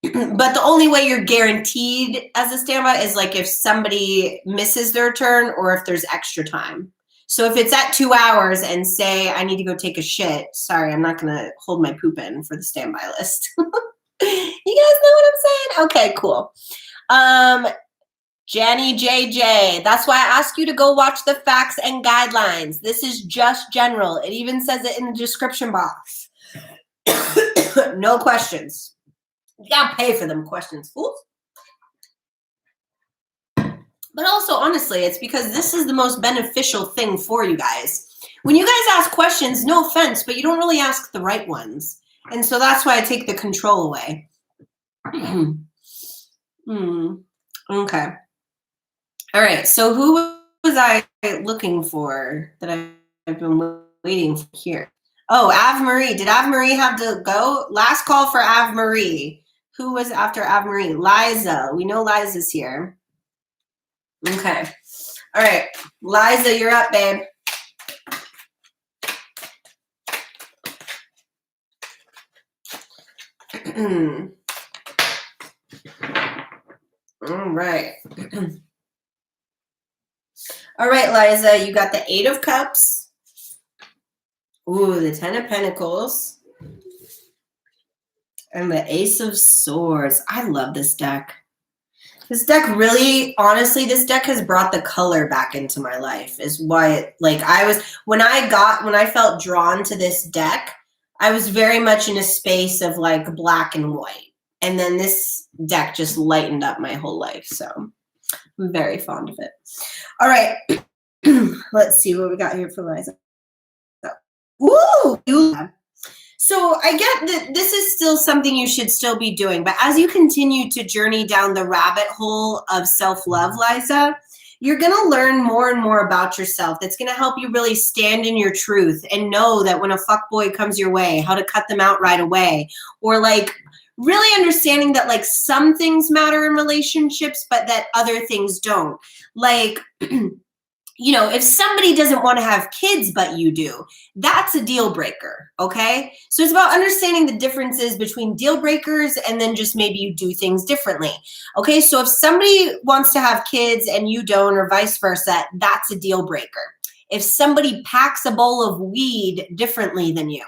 But the only way you're guaranteed as a standby is like if somebody misses their turn or if there's extra time. So if it's at 2 hours and say I need to go take a shit, sorry, I'm not gonna hold my poop in for the standby list. You guys know what I'm saying? Okay, cool. Jenny JJ, that's why I ask you to go watch the facts and guidelines. This is just general. It even says it in the description box. No questions. You gotta pay for them questions, fools. But also, honestly, it's because this is the most beneficial thing for you guys. When you guys ask questions, no offense, but you don't really ask the right ones. And so that's why I take the control away. Okay. All right, so who was I looking for that I've been waiting for here? Oh, Ave Marie. Did Ave Marie have to go? Last call for Ave Marie. Who was after Ave Marie? Liza. We know Liza's here. Okay. All right. Liza, you're up, babe. All right. All right, Liza, you got the 8 of Cups. Ooh, the 10 of Pentacles. And the Ace of Swords. I love this deck. This deck really, honestly, this deck has brought the color back into my life. Is why it, like when I felt drawn to this deck, I was very much in a space of like black and white. And then this deck just lightened up my whole life. So I'm very fond of it. All right. Let's see what we got here for Liza. Ooh! So I get that this is still something you should still be doing, but as you continue to journey down the rabbit hole of self-love, Liza, you're going to learn more and more about yourself. That's going to help you really stand in your truth and know that when a fuckboy comes your way, how to cut them out right away. Or like really understanding that like some things matter in relationships, but that other things don't. Like, you know, if somebody doesn't want to have kids, but you do, that's a deal breaker, okay? So it's about understanding the differences between deal breakers and then just maybe you do things differently, okay? So if somebody wants to have kids and you don't, or vice versa, that's a deal breaker. If somebody packs a bowl of weed differently than you,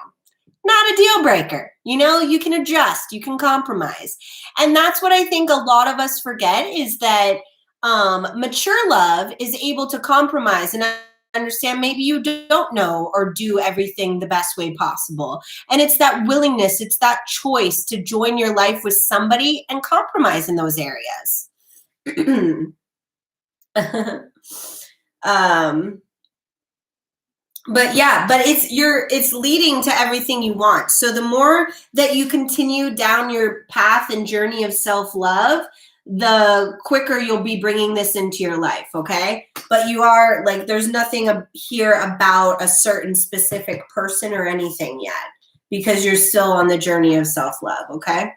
not a deal breaker. You know, you can adjust, you can compromise. And that's what I think a lot of us forget is that mature love is able to compromise and understand maybe you don't know or do everything the best way possible. And it's that willingness, it's that choice to join your life with somebody and compromise in those areas. But yeah, but it's leading to everything you want. So the more that you continue down your path and journey of self-love, the quicker you'll be bringing this into your life, okay? But you are, like, there's nothing here about a certain specific person or anything yet because you're still on the journey of self-love, okay?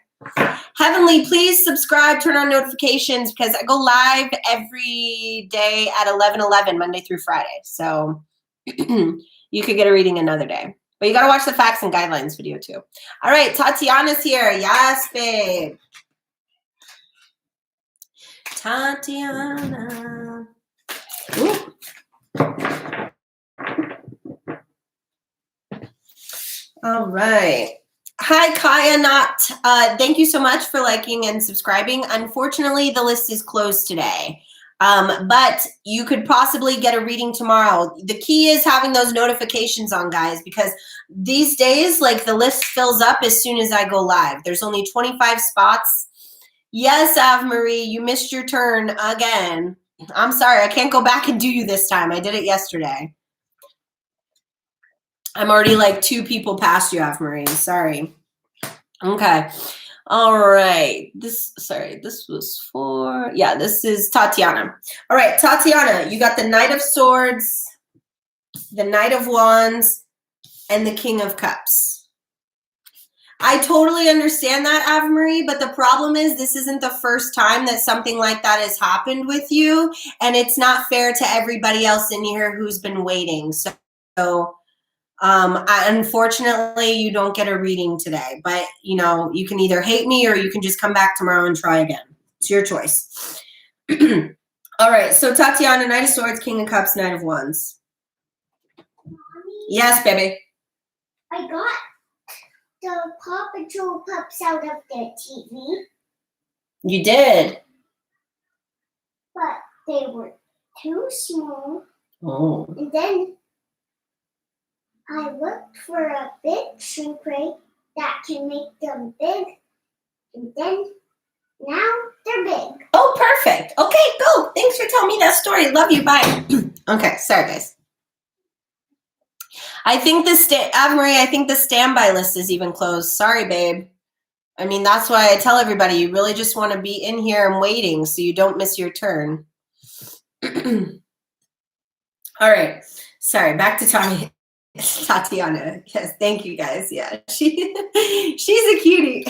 Heavenly, please subscribe, turn on notifications because I go live every day at 11:11, Monday through Friday. So you could get a reading another day. But you got to watch the facts and guidelines video too. All right, Tatiana's here. Yes, babe. Tatiana. Ooh. All right. Hi, Kaya Not. Thank you so much for liking and subscribing. Unfortunately, the list is closed today. But you could possibly get a reading tomorrow. The key is having those notifications on, guys, because these days, like, the list fills up as soon as I go live. There's only 25 spots. Yes, Ave Marie, you missed your turn again. I'm sorry, I can't go back and do you this time. I did it yesterday. I'm already like 2 people past you, Ave Marie. Sorry. Okay. All right. This was for, yeah, this is Tatiana. All right, Tatiana, you got the Knight of Swords, the Knight of Wands, and the King of Cups. I totally understand that, Ave Marie, but the problem is this isn't the first time that something like that has happened with you, and it's not fair to everybody else in here who's been waiting. So unfortunately, you don't get a reading today, but you know, you can either hate me or you can just come back tomorrow and try again. It's your choice. All right, so Tatiana, Knight of Swords, King of Cups, Knight of Wands. Mommy, Yes, baby. I got the Paw Patrol pups out of the TV, You did. but they were too small. Oh. And then I looked for a big shrink ray that can make them big. And then now they're big. Oh, perfect. Okay, go. Thanks for telling me that story. Love you. Bye. Okay, sorry, guys. I think Ave Marie, I think the standby list is even closed. Sorry, babe. I mean, that's why I tell everybody you really just want to be in here and waiting so you don't miss your turn. All right. Sorry, back to Tatiana. Yes, thank you guys. Yeah, she's a cutie.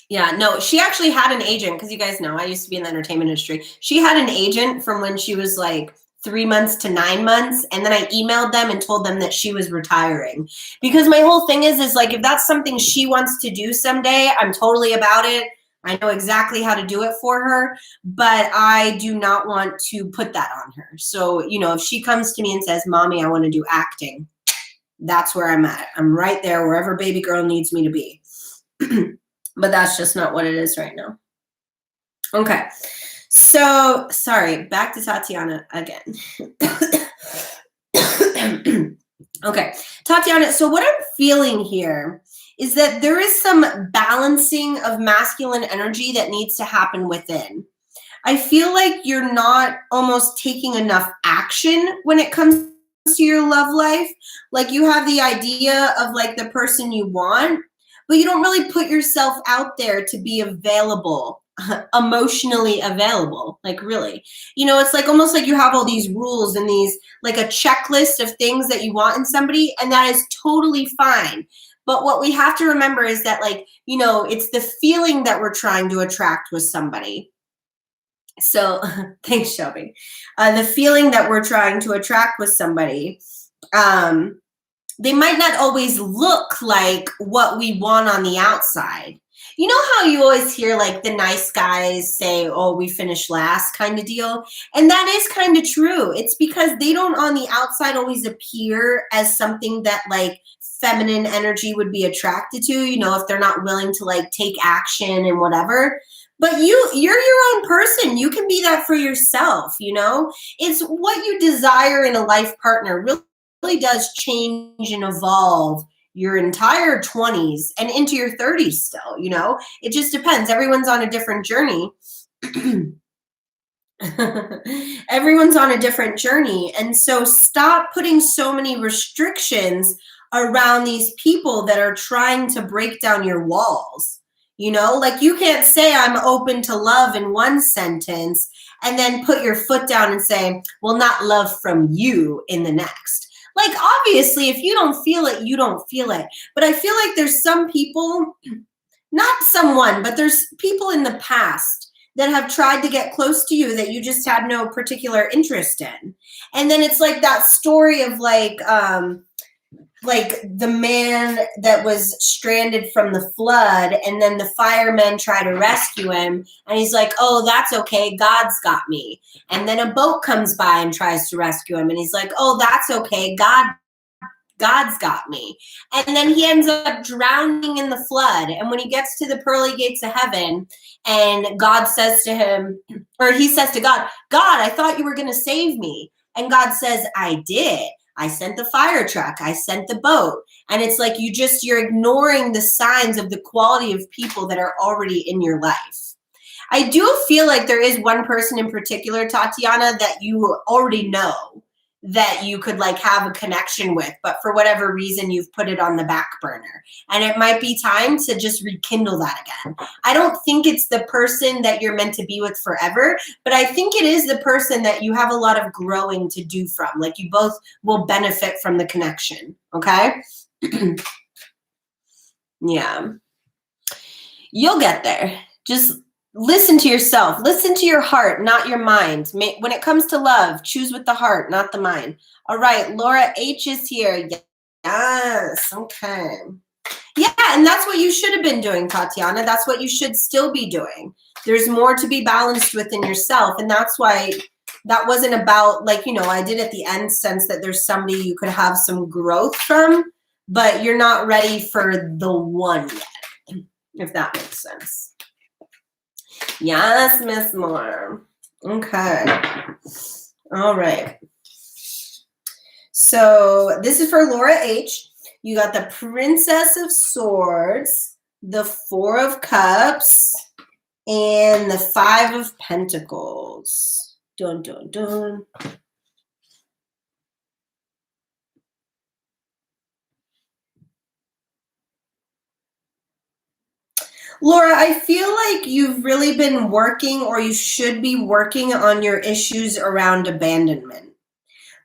Yeah, no, she actually had an agent because you guys know I used to be in the entertainment industry. She had an agent from when she was like 3 months to 9 months, and then I emailed them and told them that she was retiring. Because my whole thing is like if that's something she wants to do someday, I'm totally about it. I know exactly how to do it for her, but I do not want to put that on her. So, you know, if she comes to me and says, "Mommy, I want to do acting," that's where I'm at. I'm right there wherever baby girl needs me to be. But that's just not what it is right now. Okay. So, sorry, back to Tatiana again. Okay, Tatiana, so what I'm feeling here is that there is some balancing of masculine energy that needs to happen within. I feel like you're not almost taking enough action when it comes to your love life. Like you have the idea of like the person you want, but you don't really put yourself out there to be available, emotionally available, like really. You know, it's like almost like you have all these rules and these like a checklist of things that you want in somebody, and that is totally fine. But what we have to remember is that like, you know, it's the feeling that we're trying to attract with somebody. So thanks, Shelby. The feeling that we're trying to attract with somebody, they might not always look like what we want on the outside. You know how you always hear like the nice guys say, "Oh, we finished last," kind of deal? And that is kind of true. It's because they don't on the outside always appear as something that like feminine energy would be attracted to, you know, if they're not willing to like take action and whatever. But you're your own person. You can be that for yourself, you know? It's what you desire in a life partner really does change and evolve your entire 20s and into your 30s still, you know? It just depends. Everyone's on a different journey. Everyone's on a different journey. And so stop putting so many restrictions around these people that are trying to break down your walls. You know, like you can't say I'm open to love in one sentence and then put your foot down and say, well, not love from you in the next. Like, obviously, if you don't feel it, you don't feel it. But I feel like there's some people, not someone, but there's people in the past that have tried to get close to you that you just had no particular interest in. And then it's like that story of like the man that was stranded from the flood, and then the firemen try to rescue him, and he's like, "Oh, that's okay, God's got me." And then a boat comes by and tries to rescue him, and he's like, "Oh, that's okay, God's got me." And then he ends up drowning in the flood. And when he gets to the pearly gates of heaven, and God says to him, or he says to God, "God, I thought you were going to save me." And God says, "I did. I sent the fire truck. I sent the boat." And it's like you're ignoring the signs of the quality of people that are already in your life. I do feel like there is one person in particular, Tatiana, that you already know that you could like have a connection with, but for whatever reason you've put it on the back burner. And it might be time to just rekindle that again. I don't think it's the person that you're meant to be with forever, but I think it is the person that you have a lot of growing to do from. Like you both will benefit from the connection, okay? Yeah. You'll get there. Just listen to yourself. Listen to your heart, not your mind. When it comes to love, choose with the heart, not the mind. All right, Laura H is here. Yes, okay. Yeah, and that's what you should have been doing, Tatiana. That's what you should still be doing. There's more to be balanced within yourself, and that's why that wasn't about, like, you know, I did at the end sense that there's somebody you could have some growth from, but you're not ready for the one yet, if that makes sense. Yes, Miss Moore. Okay. All right. So this is for Laura H. You got the Princess of Swords, the Four of Cups, and the Five of Pentacles. Dun, dun, dun. Laura, I feel like you've really been working, or you should be working on your issues around abandonment.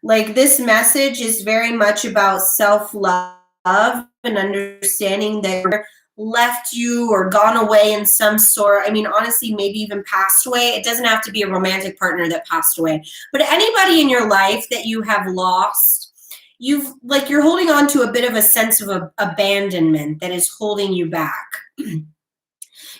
Like, this message is very much about self-love and understanding that you're left you or gone away in some sort. I mean, honestly, maybe even passed away. It doesn't have to be a romantic partner that passed away, but anybody in your life that you have lost, you're holding on to a bit of a sense of abandonment that is holding you back.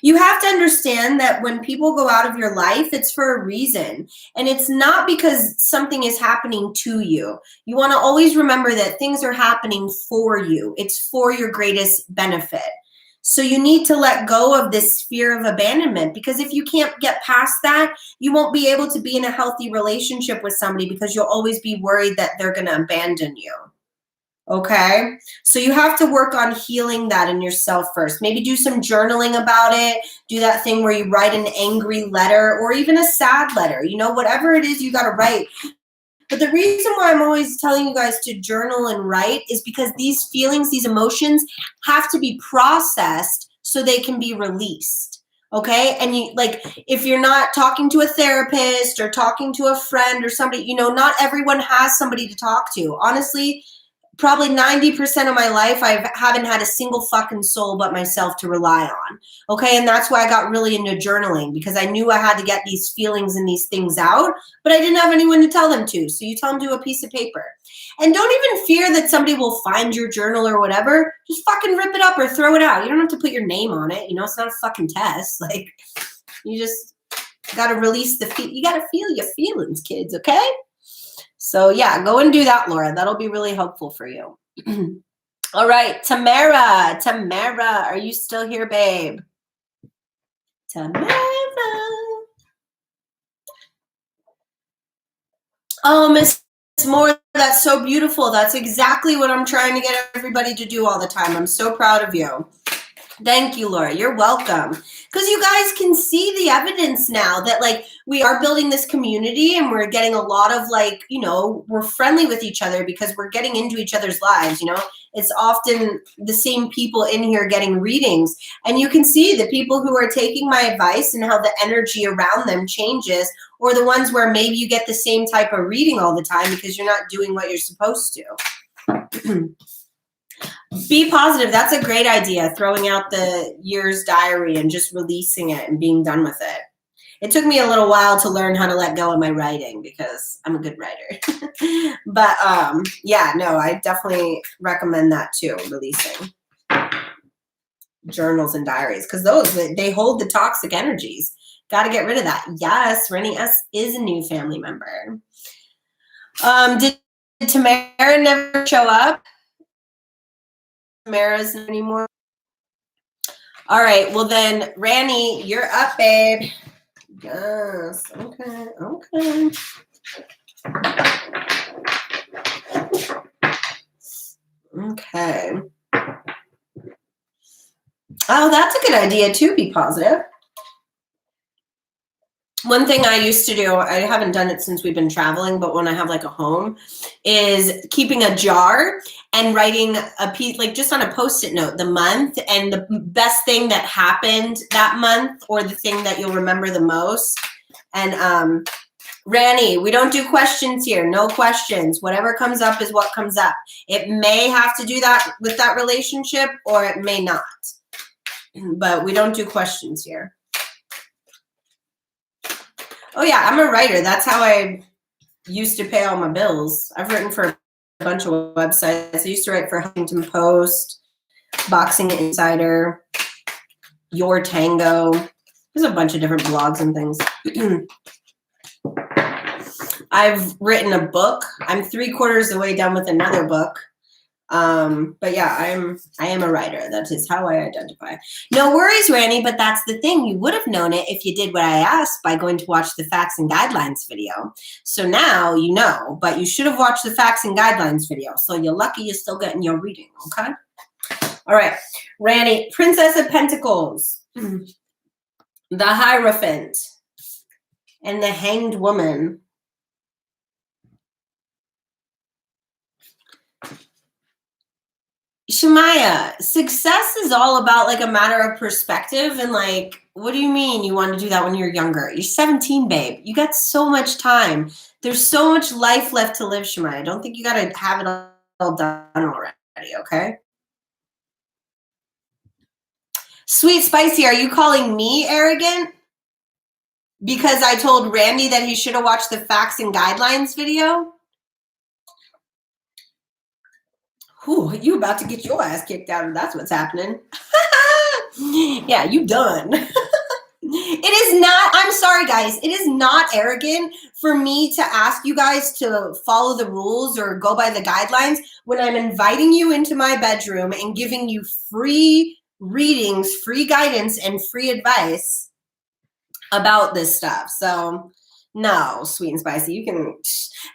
You have to understand that when people go out of your life, it's for a reason. And it's not because something is happening to you. You want to always remember that things are happening for you. It's for your greatest benefit. So you need to let go of this fear of abandonment, because if you can't get past that, you won't be able to be in a healthy relationship with somebody, because you'll always be worried that they're going to abandon you. Okay, so you have to work on healing that in yourself first. Maybe do some journaling about it. Do that thing where you write an angry letter, or even a sad letter. You know, whatever it is you got to write. But the reason why I'm always telling you guys to journal and write is because these feelings, these emotions have to be processed so they can be released. Okay, and you, like, if you're not talking to a therapist or talking to a friend or somebody, you know, not everyone has somebody to talk to. Honestly, probably 90% of my life, I haven't had a single fucking soul but myself to rely on. Okay, and that's why I got really into journaling, because I knew I had to get these feelings and these things out, but I didn't have anyone to tell them to. So you tell them to a piece of paper. And don't even fear that somebody will find your journal or whatever. Just fucking rip it up or throw it out. You don't have to put your name on it. You know, it's not a fucking test. Like, you just got to release you got to feel your feelings, kids, okay? So yeah, go and do that, Laura. That'll be really helpful for you. All right, Tamara. Tamara, are you still here, babe? Tamara. Oh, Miss Moore, that's so beautiful. That's exactly what I'm trying to get everybody to do all the time. I'm so proud of you. Thank you, Laura. You're welcome. Because you guys can see the evidence now that, like, we are building this community, and we're getting a lot of, like, you know, we're friendly with each other because we're getting into each other's lives. You know, it's often the same people in here getting readings, and you can see the people who are taking my advice and how the energy around them changes, or the ones where maybe you get the same type of reading all the time because you're not doing what you're supposed to. Be positive. That's a great idea. Throwing out the year's diary and just releasing it and being done with it. It took me a little while to learn how to let go of my writing because I'm a good writer. But yeah, no, I definitely recommend that too, releasing journals and diaries, because those, they hold the toxic energies. Got to get rid of that. Yes, Rennie S is a new family member. Did Tamara never show up? Tamara's not anymore. All right, well then, Ranny, you're up, babe. Yes, okay, okay. Okay. Oh, that's a good idea too, be positive. One thing I used to do, I haven't done it since we've been traveling, but when I have like a home, is keeping a jar and writing a piece, like just on a Post-it note, the month and the best thing that happened that month, or the thing that you'll remember the most. And Ranny, we don't do questions here. No questions. Whatever comes up is what comes up. It may have to do that with that relationship, or it may not. But we don't do questions here. Oh yeah, I'm a writer. That's how I used to pay all my bills. I've written for a bunch of websites. I used to write for Huffington Post, Boxing Insider, Your Tango. There's a bunch of different blogs and things. I've written a book. I'm 3/4 of the way done with another book. But yeah, I am a writer. That is how I identify. No worries, Randy, but that's the thing. You would have known it if you did what I asked by going to watch the facts and guidelines video. So now you know, but you should have watched the facts and guidelines video. So you're lucky you're still getting your reading, okay? All right, Randy, Princess of Pentacles, the Hierophant, and the Hanged Woman. Shemaya, success is all about like a matter of perspective, and like, what do you mean you want to do that when you're younger? You're 17, babe. You got so much time. There's so much life left to live, Shemaya. I don't think you got to have it all done already, okay? Sweet Spicy, are you calling me arrogant? Because I told Randy that he should have watched the facts and guidelines video? Ooh, you about to get your ass kicked out if that's what's happening. Yeah, you done. It is not, I'm sorry guys, it is not arrogant for me to ask you guys to follow the rules or go by the guidelines when I'm inviting you into my bedroom and giving you free readings, free guidance, and free advice about this stuff. So no, Sweet and Spicy, you can,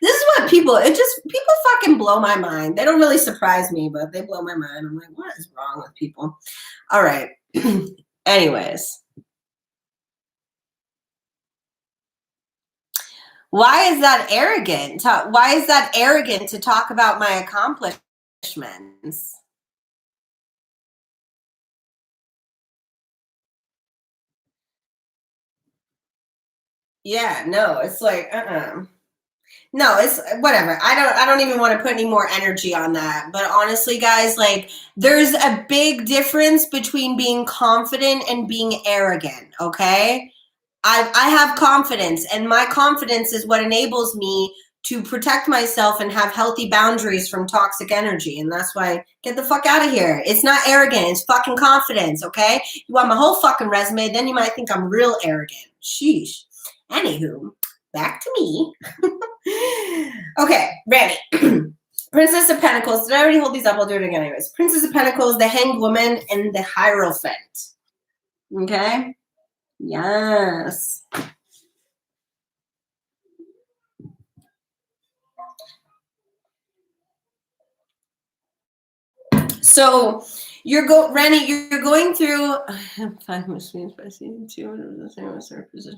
this is what people fucking blow my mind. They don't really surprise me, but they blow my mind. I'm like, what is wrong with people? All right. Anyways. Why is that arrogant? Why is that arrogant to talk about my accomplishments? Yeah, no, it's like, no, it's whatever. I don't even want to put any more energy on that. But honestly, guys, like there's a big difference between being confident and being arrogant, okay? I have confidence, and my confidence is what enables me to protect myself and have healthy boundaries from toxic energy. And that's why, get the fuck out of here. It's not arrogant, it's fucking confidence, okay? You want my whole fucking resume, then you might think I'm real arrogant. Sheesh. Anywho, back to me. Okay, Randy. Princess of Pentacles. Did I already hold these up? I'll do it again anyways. Princess of Pentacles, the Hanged Woman, and the Hierophant. Okay? Yes. So Randy, you're going through 5 more sweet, spicy, 200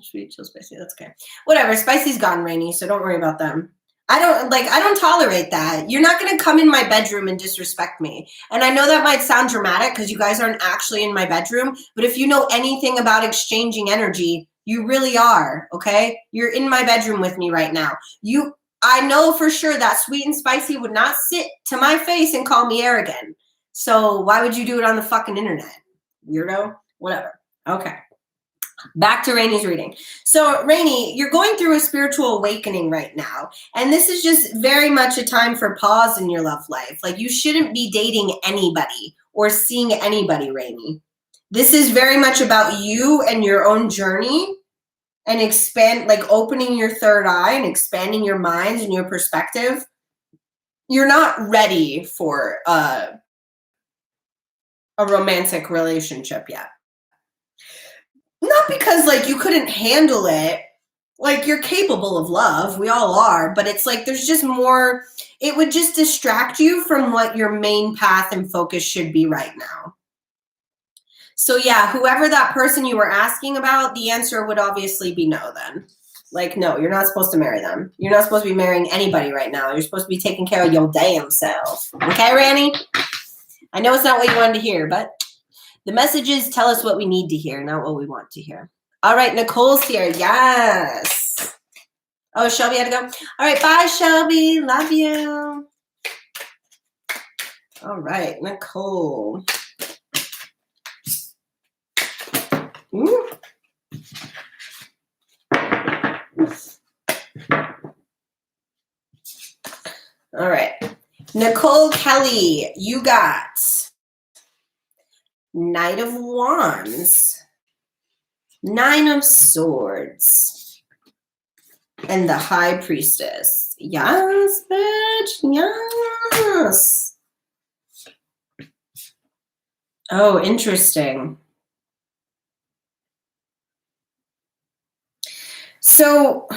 sweet, chill, spicy. That's okay. Whatever. Spicy's gone, Rainy, so don't worry about them. I don't tolerate that. You're not gonna come in my bedroom and disrespect me. And I know that might sound dramatic because you guys aren't actually in my bedroom, but if you know anything about exchanging energy, you really are, okay? You're in my bedroom with me right now. I know for sure that Sweet and Spicy would not sit to my face and call me arrogant. So why would you do it on the fucking internet? Weirdo? Whatever. Okay. Back to Rainey's reading. So Rainey, you're going through a spiritual awakening right now. And this is just very much a time for pause in your love life. Like you shouldn't be dating anybody or seeing anybody, Rainey. This is very much about you and your own journey and opening your third eye and expanding your mind and your perspective. You're not ready for a romantic relationship yet. Not because like you couldn't handle it, like you're capable of love, we all are, but it's like there's just more, it would just distract you from what your main path and focus should be right now. So yeah, whoever that person you were asking about, the answer would obviously be no then. Like, no, you're not supposed to marry them. You're not supposed to be marrying anybody right now. You're supposed to be taking care of your damn self. Okay, Ranny? I know it's not what you wanted to hear, but the messages tell us what we need to hear, not what we want to hear. All right, Nicole's here. Yes. Oh, Shelby had to go. All right, bye, Shelby. Love you. All right, Nicole. Ooh. All right. Nicole Kelly, you got Knight of Wands, Nine of Swords, and the High Priestess. Yes, bitch. Yes. Oh, interesting. So,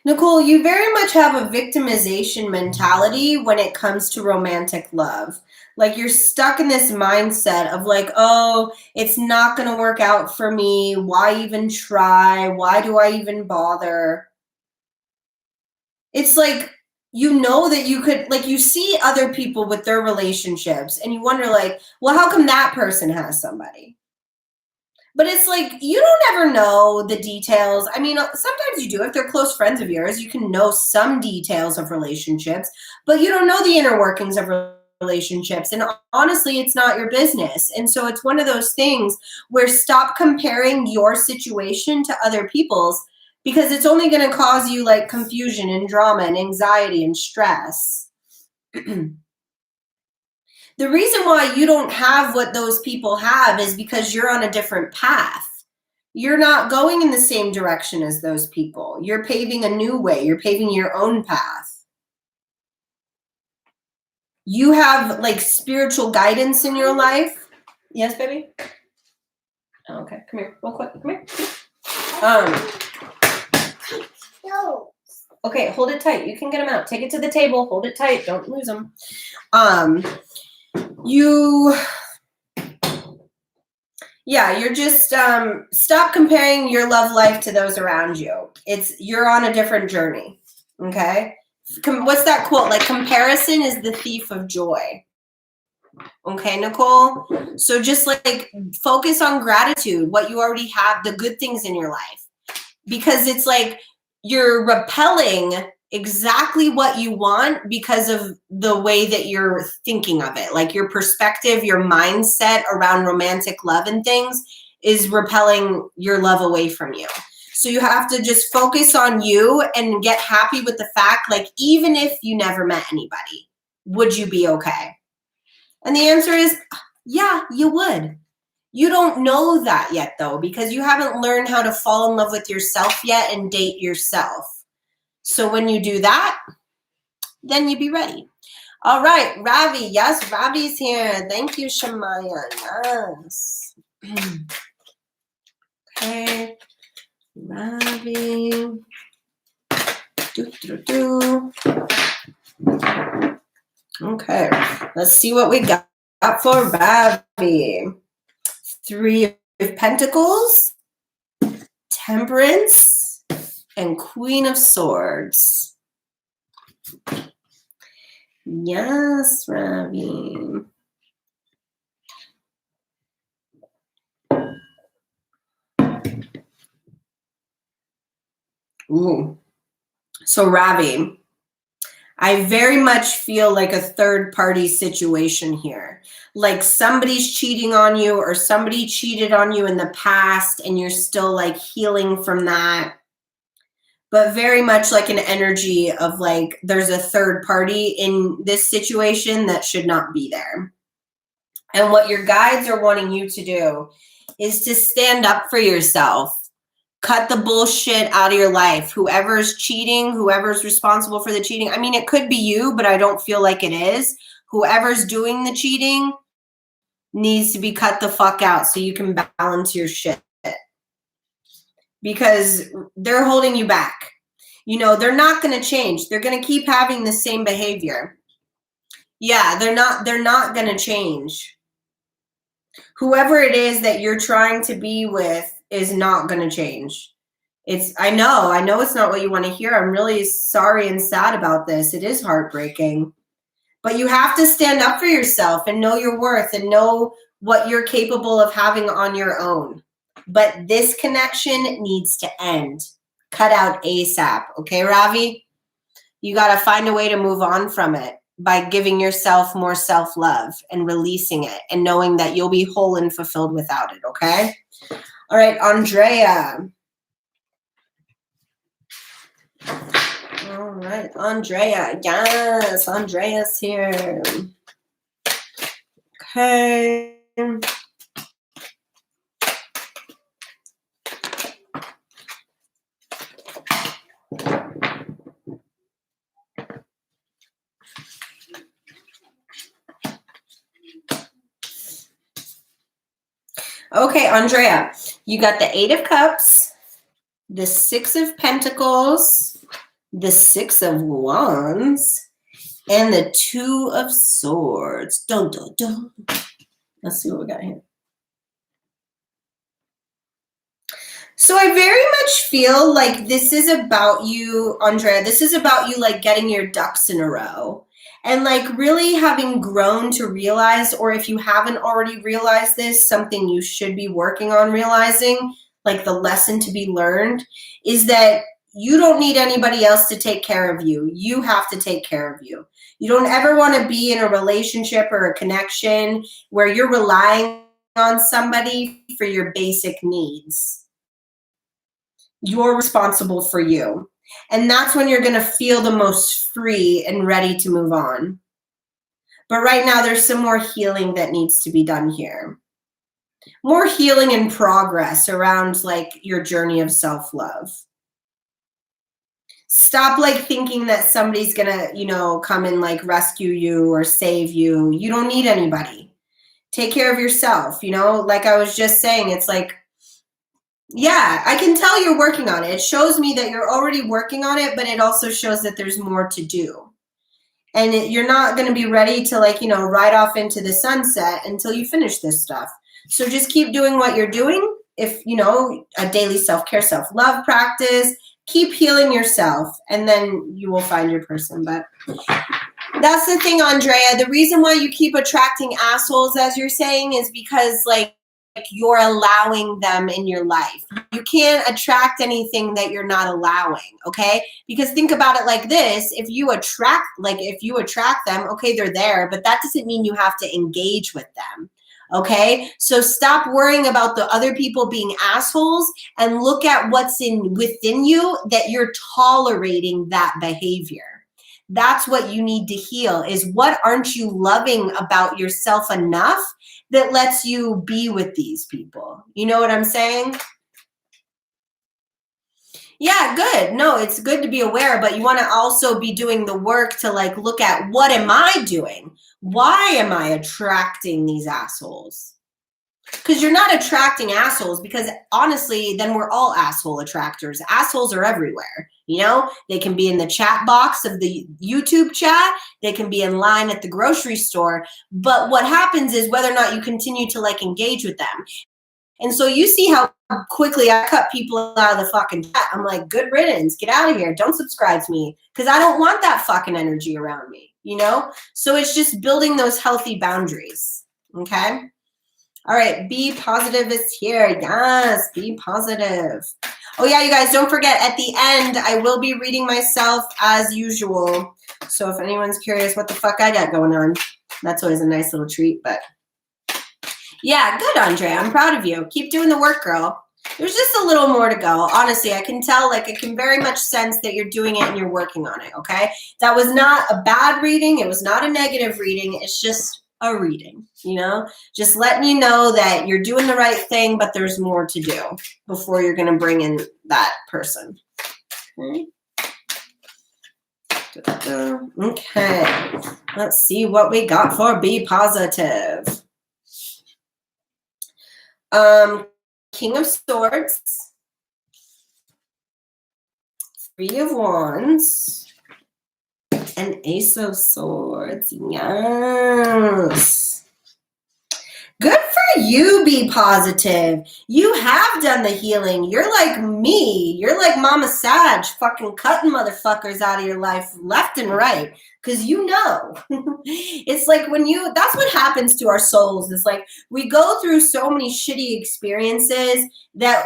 Nicole, you very much have a victimization mentality when it comes to romantic love. Like you're stuck in this mindset of like, oh, it's not going to work out for me. Why even try? Why do I even bother? It's like, you know that you could, like you see other people with their relationships and you wonder like, well, how come that person has somebody? But it's like, you don't ever know the details. I mean, sometimes you do. If they're close friends of yours, you can know some details of relationships, but you don't know the inner workings of relationships. And honestly, it's not your business. And so it's one of those things where stop comparing your situation to other people's, because it's only going to cause you like confusion and drama and anxiety and stress. The reason why you don't have what those people have is because you're on a different path. You're not going in the same direction as those people. You're paving a new way. You're paving your own path. You have like spiritual guidance in your life. Yes, baby? Oh, okay, come here, real quick, come here. Okay, hold it tight. You can get them out. Take it to the table. Hold it tight. Don't lose them. You're just stop comparing your love life to those around you. You're on a different journey. Okay? What's that quote? Like, comparison is the thief of joy. Okay, Nicole? So just like focus on gratitude, what you already have, the good things in your life. Because it's like you're repelling exactly what you want because of the way that you're thinking of it. Like your perspective, your mindset around romantic love and things is repelling your love away from you. So you have to just focus on you and get happy with the fact, like, even if you never met anybody, would you be okay? And the answer is, yeah, you would. You don't know that yet, though, because you haven't learned how to fall in love with yourself yet and date yourself. So when you do that, then you be ready. All right, Ravi. Yes, Ravi's here. Thank you, Shamaya. Yes. Okay. Ravi. Okay. Let's see what we got for Ravi. 3 of Pentacles, Temperance, and Queen of Swords. Yes, Ravi. Ooh. So Ravi, I very much feel like a third party situation here. Like somebody's cheating on you or somebody cheated on you in the past and you're still like healing from that. But very much like an energy of like there's a third party in this situation that should not be there. And what your guides are wanting you to do is to stand up for yourself. Cut the bullshit out of your life. Whoever's cheating, whoever's responsible for the cheating. I mean, it could be you, but I don't feel like it is. Whoever's doing the cheating needs to be cut the fuck out so you can balance your shit. Because they're holding you back. You know, they're not going to change. They're going to keep having the same behavior. Yeah, they're not going to change. Whoever it is that you're trying to be with is not going to change. I know it's not what you want to hear. I'm really sorry and sad about this. It is heartbreaking. But you have to stand up for yourself and know your worth and know what you're capable of having on your own. but this connection needs to end. Cut out ASAP. Okay, Ravi? You got to find a way to move on from it by giving yourself more self-love and releasing it and knowing that you'll be whole and fulfilled without it, okay? All right, Andrea. All right, Andrea. Yes, Andrea's here. Okay. Okay, Andrea, you got the 8 of Cups, the 6 of Pentacles, the 6 of Wands, and the 2 of Swords. Dun, dun, dun. Let's see what we got here. So I very much feel like this is about you, Andrea. This is about you like getting your ducks in a row and like really having grown to realize, or if you haven't already realized this, something you should be working on realizing, like the lesson to be learned, is that you don't need anybody else to take care of you. You have to take care of you. You don't ever want to be in a relationship or a connection where you're relying on somebody for your basic needs. You're responsible for you. And that's when you're going to feel the most free and ready to move on. But right now, there's some more healing that needs to be done here. More healing and progress around like your journey of self-love. Stop like thinking that somebody's going to, you know, come and like rescue you or save you. You don't need anybody. Take care of yourself. You know, like I was just saying, it's like, yeah, I can tell you're working on it. It shows me that you're already working on it, but it also shows that there's more to do. And you're not going to be ready to like, you know, ride off into the sunset until you finish this stuff. So just keep doing what you're doing. If, you know, a daily self-care, self-love practice, keep healing yourself and then you will find your person. But that's the thing, Andrea. The reason why you keep attracting assholes, as you're saying, is because like you're allowing them in your life. You can't attract anything that you're not allowing, okay? Because think about it like this, if you attract them, okay, they're there, but that doesn't mean you have to engage with them, okay? So stop worrying about the other people being assholes and look at what's within you that you're tolerating that behavior. That's what you need to heal, is what aren't you loving about yourself enough that lets you be with these people? You know what I'm saying? Yeah, good. No, it's good to be aware, but you want to also be doing the work to like look at, what am I doing? Why am I attracting these assholes? Because you're not attracting assholes, because honestly, then we're all asshole attractors. Assholes are everywhere. You know, they can be in the chat box of the YouTube chat. They can be in line at the grocery store. But what happens is whether or not you continue to like engage with them. And so you see how quickly I cut people out of the fucking chat. I'm like, good riddance, get out of here. Don't subscribe to me, because I don't want that fucking energy around me, you know? So it's just building those healthy boundaries, okay? All right, be positive is here. Yes, be positive. Oh yeah, you guys, don't forget, at the end, I will be reading myself as usual. So if anyone's curious what the fuck I got going on, that's always a nice little treat. But yeah, good, Andrea. I'm proud of you. Keep doing the work, girl. There's just a little more to go. Honestly, I can tell, like, I can very much sense that you're doing it and you're working on it, okay? That was not a bad reading. It was not a negative reading. It's just a reading, you know? Just letting you know that you're doing the right thing, but there's more to do before you're going to bring in that person. Okay. Okay. Let's see what we got for Be Positive. King of Swords, 3 of Wands, and Ace of Swords. Yes. Good for you, be positive. You have done the healing. You're like me. You're like Mama Sag, fucking cutting motherfuckers out of your life left and right. Because you know. It's like that's what happens to our souls. It's like we go through so many shitty experiences that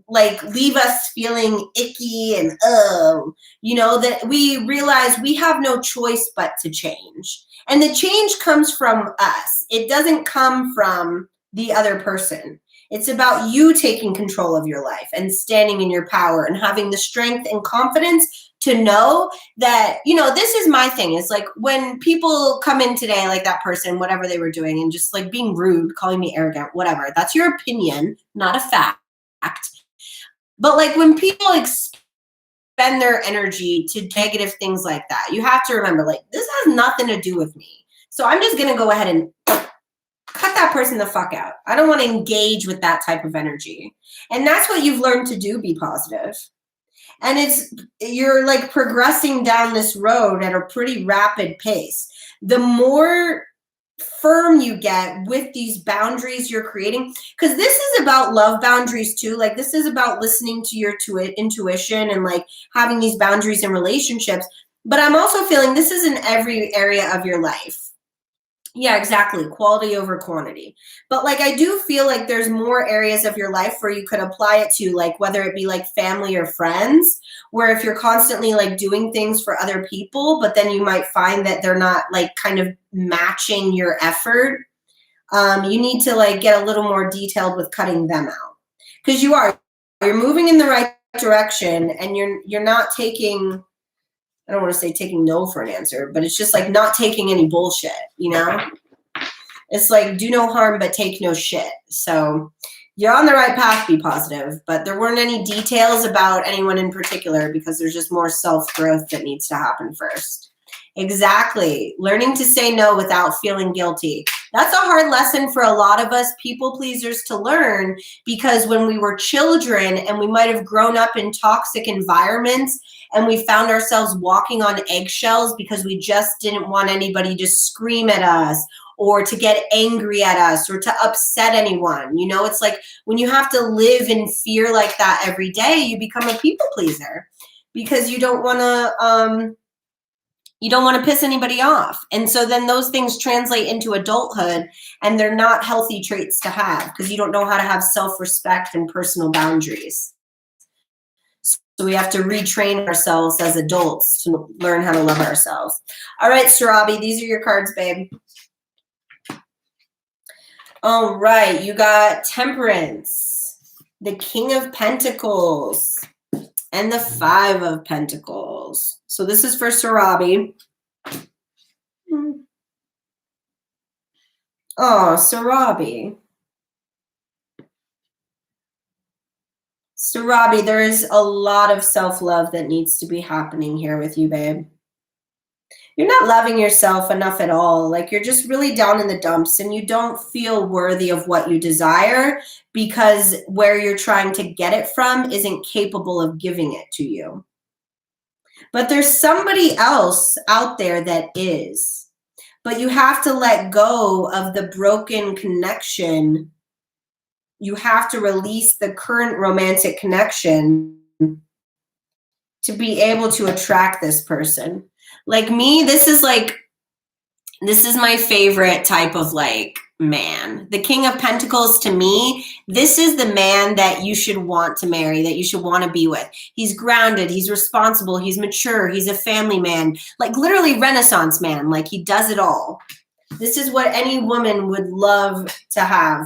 like leave us feeling icky and that we realize we have no choice but to change. And the change comes from us. It doesn't come from the other person. It's about you taking control of your life and standing in your power and having the strength and confidence to know that, this is my thing. It's like when people come in today, like that person, whatever they were doing, and just like being rude, calling me arrogant, whatever. That's your opinion, not a fact. But like when people spend their energy to negative things like that, you have to remember, like, this has nothing to do with me. So I'm just going to go ahead and cut that person the fuck out. I don't want to engage with that type of energy. And that's what you've learned to do, be positive. And you're like progressing down this road at a pretty rapid pace. The more firm you get with these boundaries you're creating, because this is about love boundaries too. Like this is about listening to your intuition and like having these boundaries in relationships. But I'm also feeling this is in every area of your life. Yeah, exactly. Quality over quantity. But like, I do feel like there's more areas of your life where you could apply it to, like, whether it be like family or friends, where if you're constantly like doing things for other people, but then you might find that they're not like kind of matching your effort. You need to like get a little more detailed with cutting them out, because you're moving in the right direction and you're not taking, I don't want to say taking no for an answer, but it's just like not taking any bullshit, It's like do no harm, but take no shit. So you're on the right path, be positive, but there weren't any details about anyone in particular because there's just more self-growth that needs to happen first. Exactly. Learning to say no without feeling guilty. That's a hard lesson for a lot of us people pleasers to learn, because when we were children and we might have grown up in toxic environments and we found ourselves walking on eggshells because we just didn't want anybody to scream at us or to get angry at us or to upset anyone. It's like when you have to live in fear like that every day, you become a people pleaser because you don't want to piss anybody off. And so then those things translate into adulthood, and they're not healthy traits to have because you don't know how to have self-respect and personal boundaries. So we have to retrain ourselves as adults to learn how to love ourselves. All right, Sarabi, these are your cards, babe. All right, you got Temperance, the King of Pentacles, and the Five of Pentacles. So this is for Sarabi. Oh, Sarabi. Sarabi, there is a lot of self-love that needs to be happening here with you, babe. You're not loving yourself enough at all. Like you're just really down in the dumps and you don't feel worthy of what you desire because where you're trying to get it from isn't capable of giving it to you. But there's somebody else out there that is. But you have to let go of the broken connection. You have to release the current romantic connection to be able to attract this person. Like me, this is my favorite type of like man. The King of Pentacles, to me, this is the man that you should want to marry, that you should want to be with. He's grounded, he's responsible, he's mature, he's a family man, like literally Renaissance man, like he does it all. This is what any woman would love to have,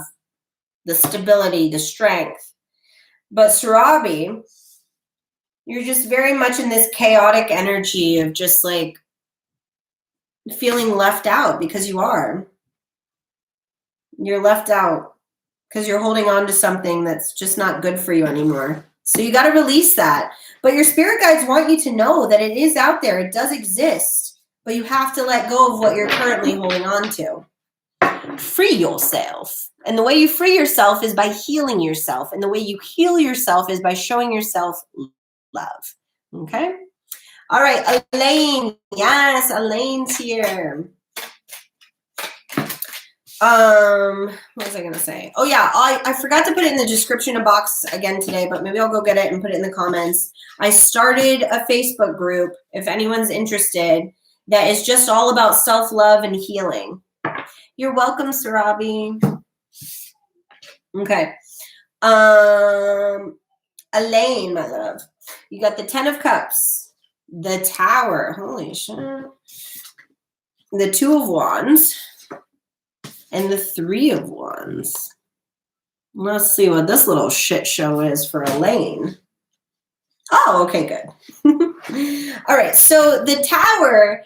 the stability, the strength. But Sarabi, you're just very much in this chaotic energy of just like feeling left out because you are. You're left out because you're holding on to something that's just not good for you anymore. So you got to release that. But your spirit guides want you to know that it is out there. It does exist. But you have to let go of what you're currently holding on to. Free yourself. And the way you free yourself is by healing yourself. And the way you heal yourself is by showing yourself love. Okay? All right, Elaine. Yes, Elaine's here. What was I gonna say? Oh yeah, I forgot to put it in the description box again today, but maybe I'll go get it and put it in the comments. I started a Facebook group, if anyone's interested, that is just all about self-love and healing. You're welcome, Sarabi. Okay. Elaine, my love. You got the 10 of Cups, the Tower, holy shit, the 2 of Wands, and the 3 of Wands. Let's see what this little shit show is for Elaine. Oh, okay, good. All right, so the Tower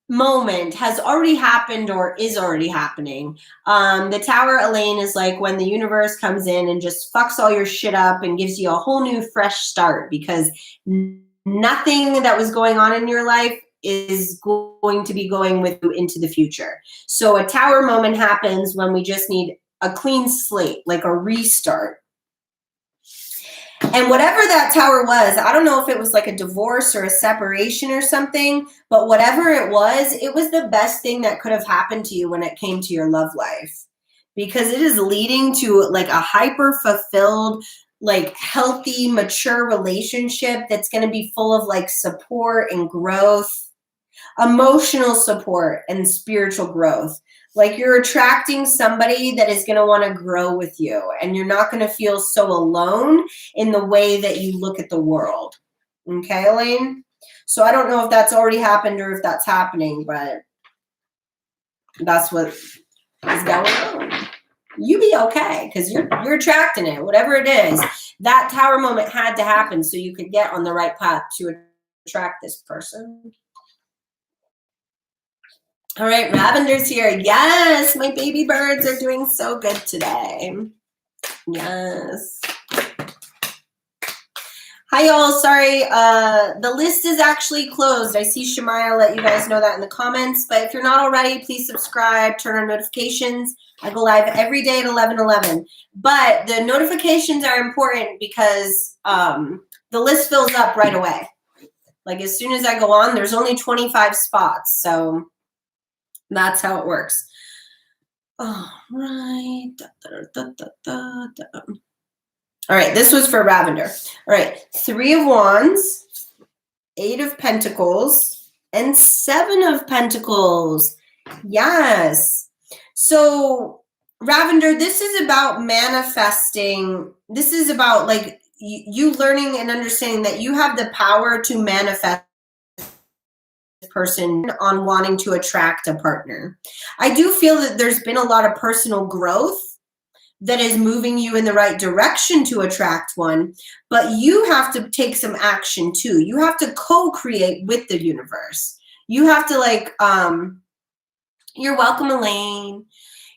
moment has already happened or is already happening. The Tower, Elaine, is like when the universe comes in and just fucks all your shit up and gives you a whole new fresh start, because nothing that was going on in your life is going to be going with you into the future. So a Tower moment happens when we just need a clean slate, like a restart. And whatever that Tower was, I don't know if it was like a divorce or a separation or something, but whatever it was the best thing that could have happened to you when it came to your love life, because it is leading to like a hyper fulfilled, like healthy, mature relationship that's going to be full of like support and growth, emotional support and spiritual growth. Like you're attracting somebody that is going to want to grow with you, and you're not going to feel so alone in the way that you look at the world. Okay, Elaine? So I don't know if that's already happened or if that's happening, but that's what is going on. You be okay, because you're attracting it, whatever it is. That Tower moment had to happen so you could get on the right path to attract this person. All right, Ravender's here. Yes, my baby birds are doing so good today. Yes. Hi, y'all. Sorry, the list is actually closed. I see Shemaya let you guys know that in the comments. But if you're not already, please subscribe, turn on notifications. I go live every day at 11:11. But the notifications are important because the list fills up right away. Like as soon as I go on, there's only 25 spots. So that's how it works. All right. All right, this was for Ravender. All right, 3 of Wands, 8 of Pentacles, and 7 of Pentacles. Yes. So, Ravender, this is about manifesting. This is about like you learning and understanding that you have the power to manifest person on wanting to attract a partner. I do feel that there's been a lot of personal growth that is moving you in the right direction to attract one, but you have to take some action too. You have to co-create with the universe. You have to like, you're welcome, Elaine.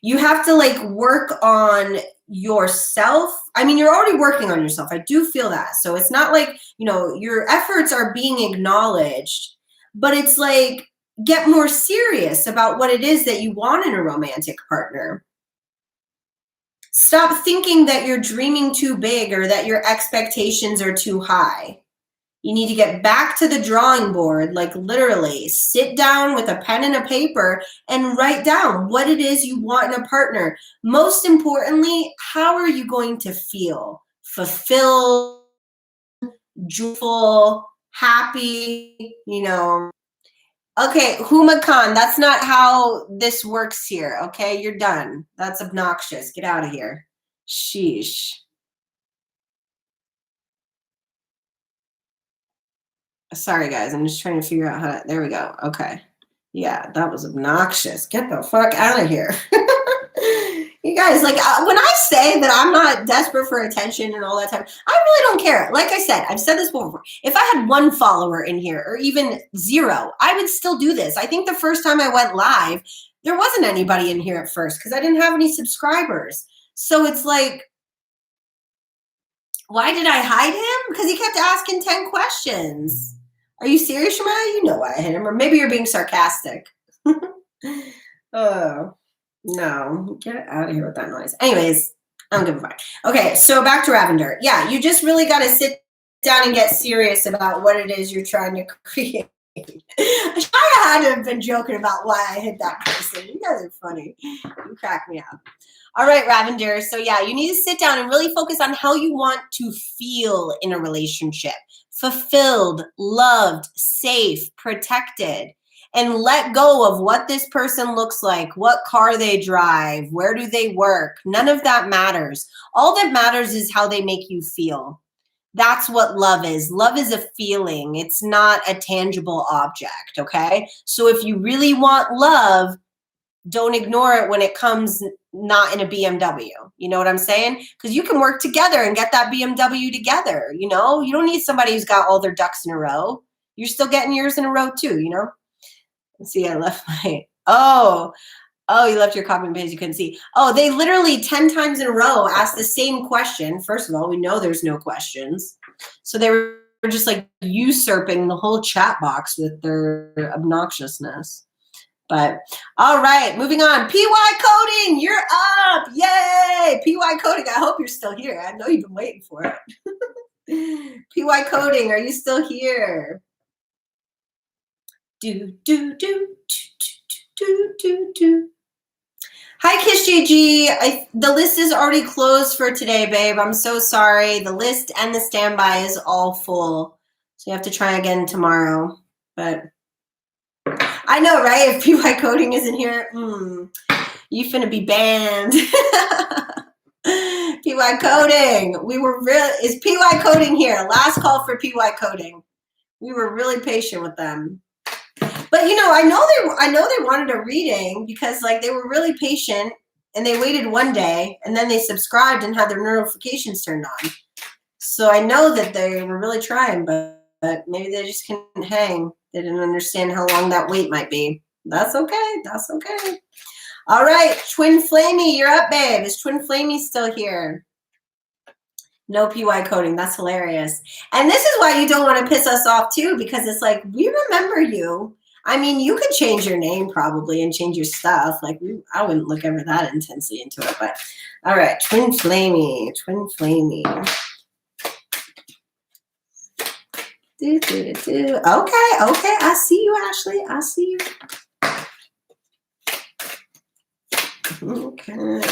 You have to like work on yourself. I mean, you're already working on yourself. I do feel that. So it's not like, you know, your efforts are being acknowledged, but it's like, get more serious about what it is that you want in a romantic partner. Stop thinking that you're dreaming too big or that your expectations are too high. You need to get back to the drawing board, like literally sit down with a pen and a paper and write down what it is you want in a partner. Most importantly, how are you going to feel? Fulfilled, joyful, happy, you know. Okay, Huma Khan, that's not how this works here, okay? You're done. That's obnoxious. Get out of here. Sheesh. Sorry, guys. I'm just trying to figure out how to... There we go. Okay. Yeah, that was obnoxious. Get the fuck out of here. You guys, like, when I say that I'm not desperate for attention and all that time, I really don't care. Like I said, I've said this before. If I had 1 follower in here or even 0, I would still do this. I think the first time I went live, there wasn't anybody in here at first because I didn't have any subscribers. So it's like, why did I hide him? Because he kept asking 10 questions. Are you serious, Shemaya? You know why I hid him. Or maybe you're being sarcastic. Oh. No, get out of here with that noise. Anyways, I don't give a fuck. Okay, so back to Ravender. Yeah, you just really got to sit down and get serious about what it is you're trying to create. I had to have been joking about why I hit that person. You guys are funny. You crack me up. All right, Ravender. So yeah, you need to sit down and really focus on how you want to feel in a relationship. Fulfilled, loved, safe, protected. And let go of what this person looks like, what car they drive, where do they work. None of that matters. All that matters is how they make you feel. That's what love is. Love is a feeling. It's not a tangible object, okay? So if you really want love, don't ignore it when it comes not in a BMW. You know what I'm saying? Because you can work together and get that BMW together, you know? You don't need somebody who's got all their ducks in a row. You're still getting yours in a row too, you know? Let's see, I left my, oh, you left your copy and paste, you couldn't see. Oh, they literally 10 times in a row asked the same question. First of all, we know there's no questions. So they were just like usurping the whole chat box with their obnoxiousness. But all right, moving on. PY Coding, you're up. Yay. PY Coding, I hope you're still here. I know you've been waiting for it. PY Coding, are you still here? Do. Hi, Kish JG. The list is already closed for today, babe. I'm so sorry. The list and the standby is all full. So you have to try again tomorrow. But I know, right? If PY Coding isn't here, you finna be banned. PY Coding. Is PY Coding here? Last call for PY Coding. We were really patient with them. But you know, I know they wanted a reading because like they were really patient and they waited one day and then they subscribed and had their notifications turned on. So I know that they were really trying, but maybe they just couldn't hang. They didn't understand how long that wait might be. That's okay. That's okay. All right, Twin Flamey, you're up, babe. Is Twin Flamey still here? No PY Coding. That's hilarious. And this is why you don't want to piss us off too, because it's like, we remember you. I mean, you could change your name probably and change your stuff. Like, I wouldn't look ever that intensely into it. But all right, Twin Flamey. Okay. I see you, Ashley. I see you. Okay.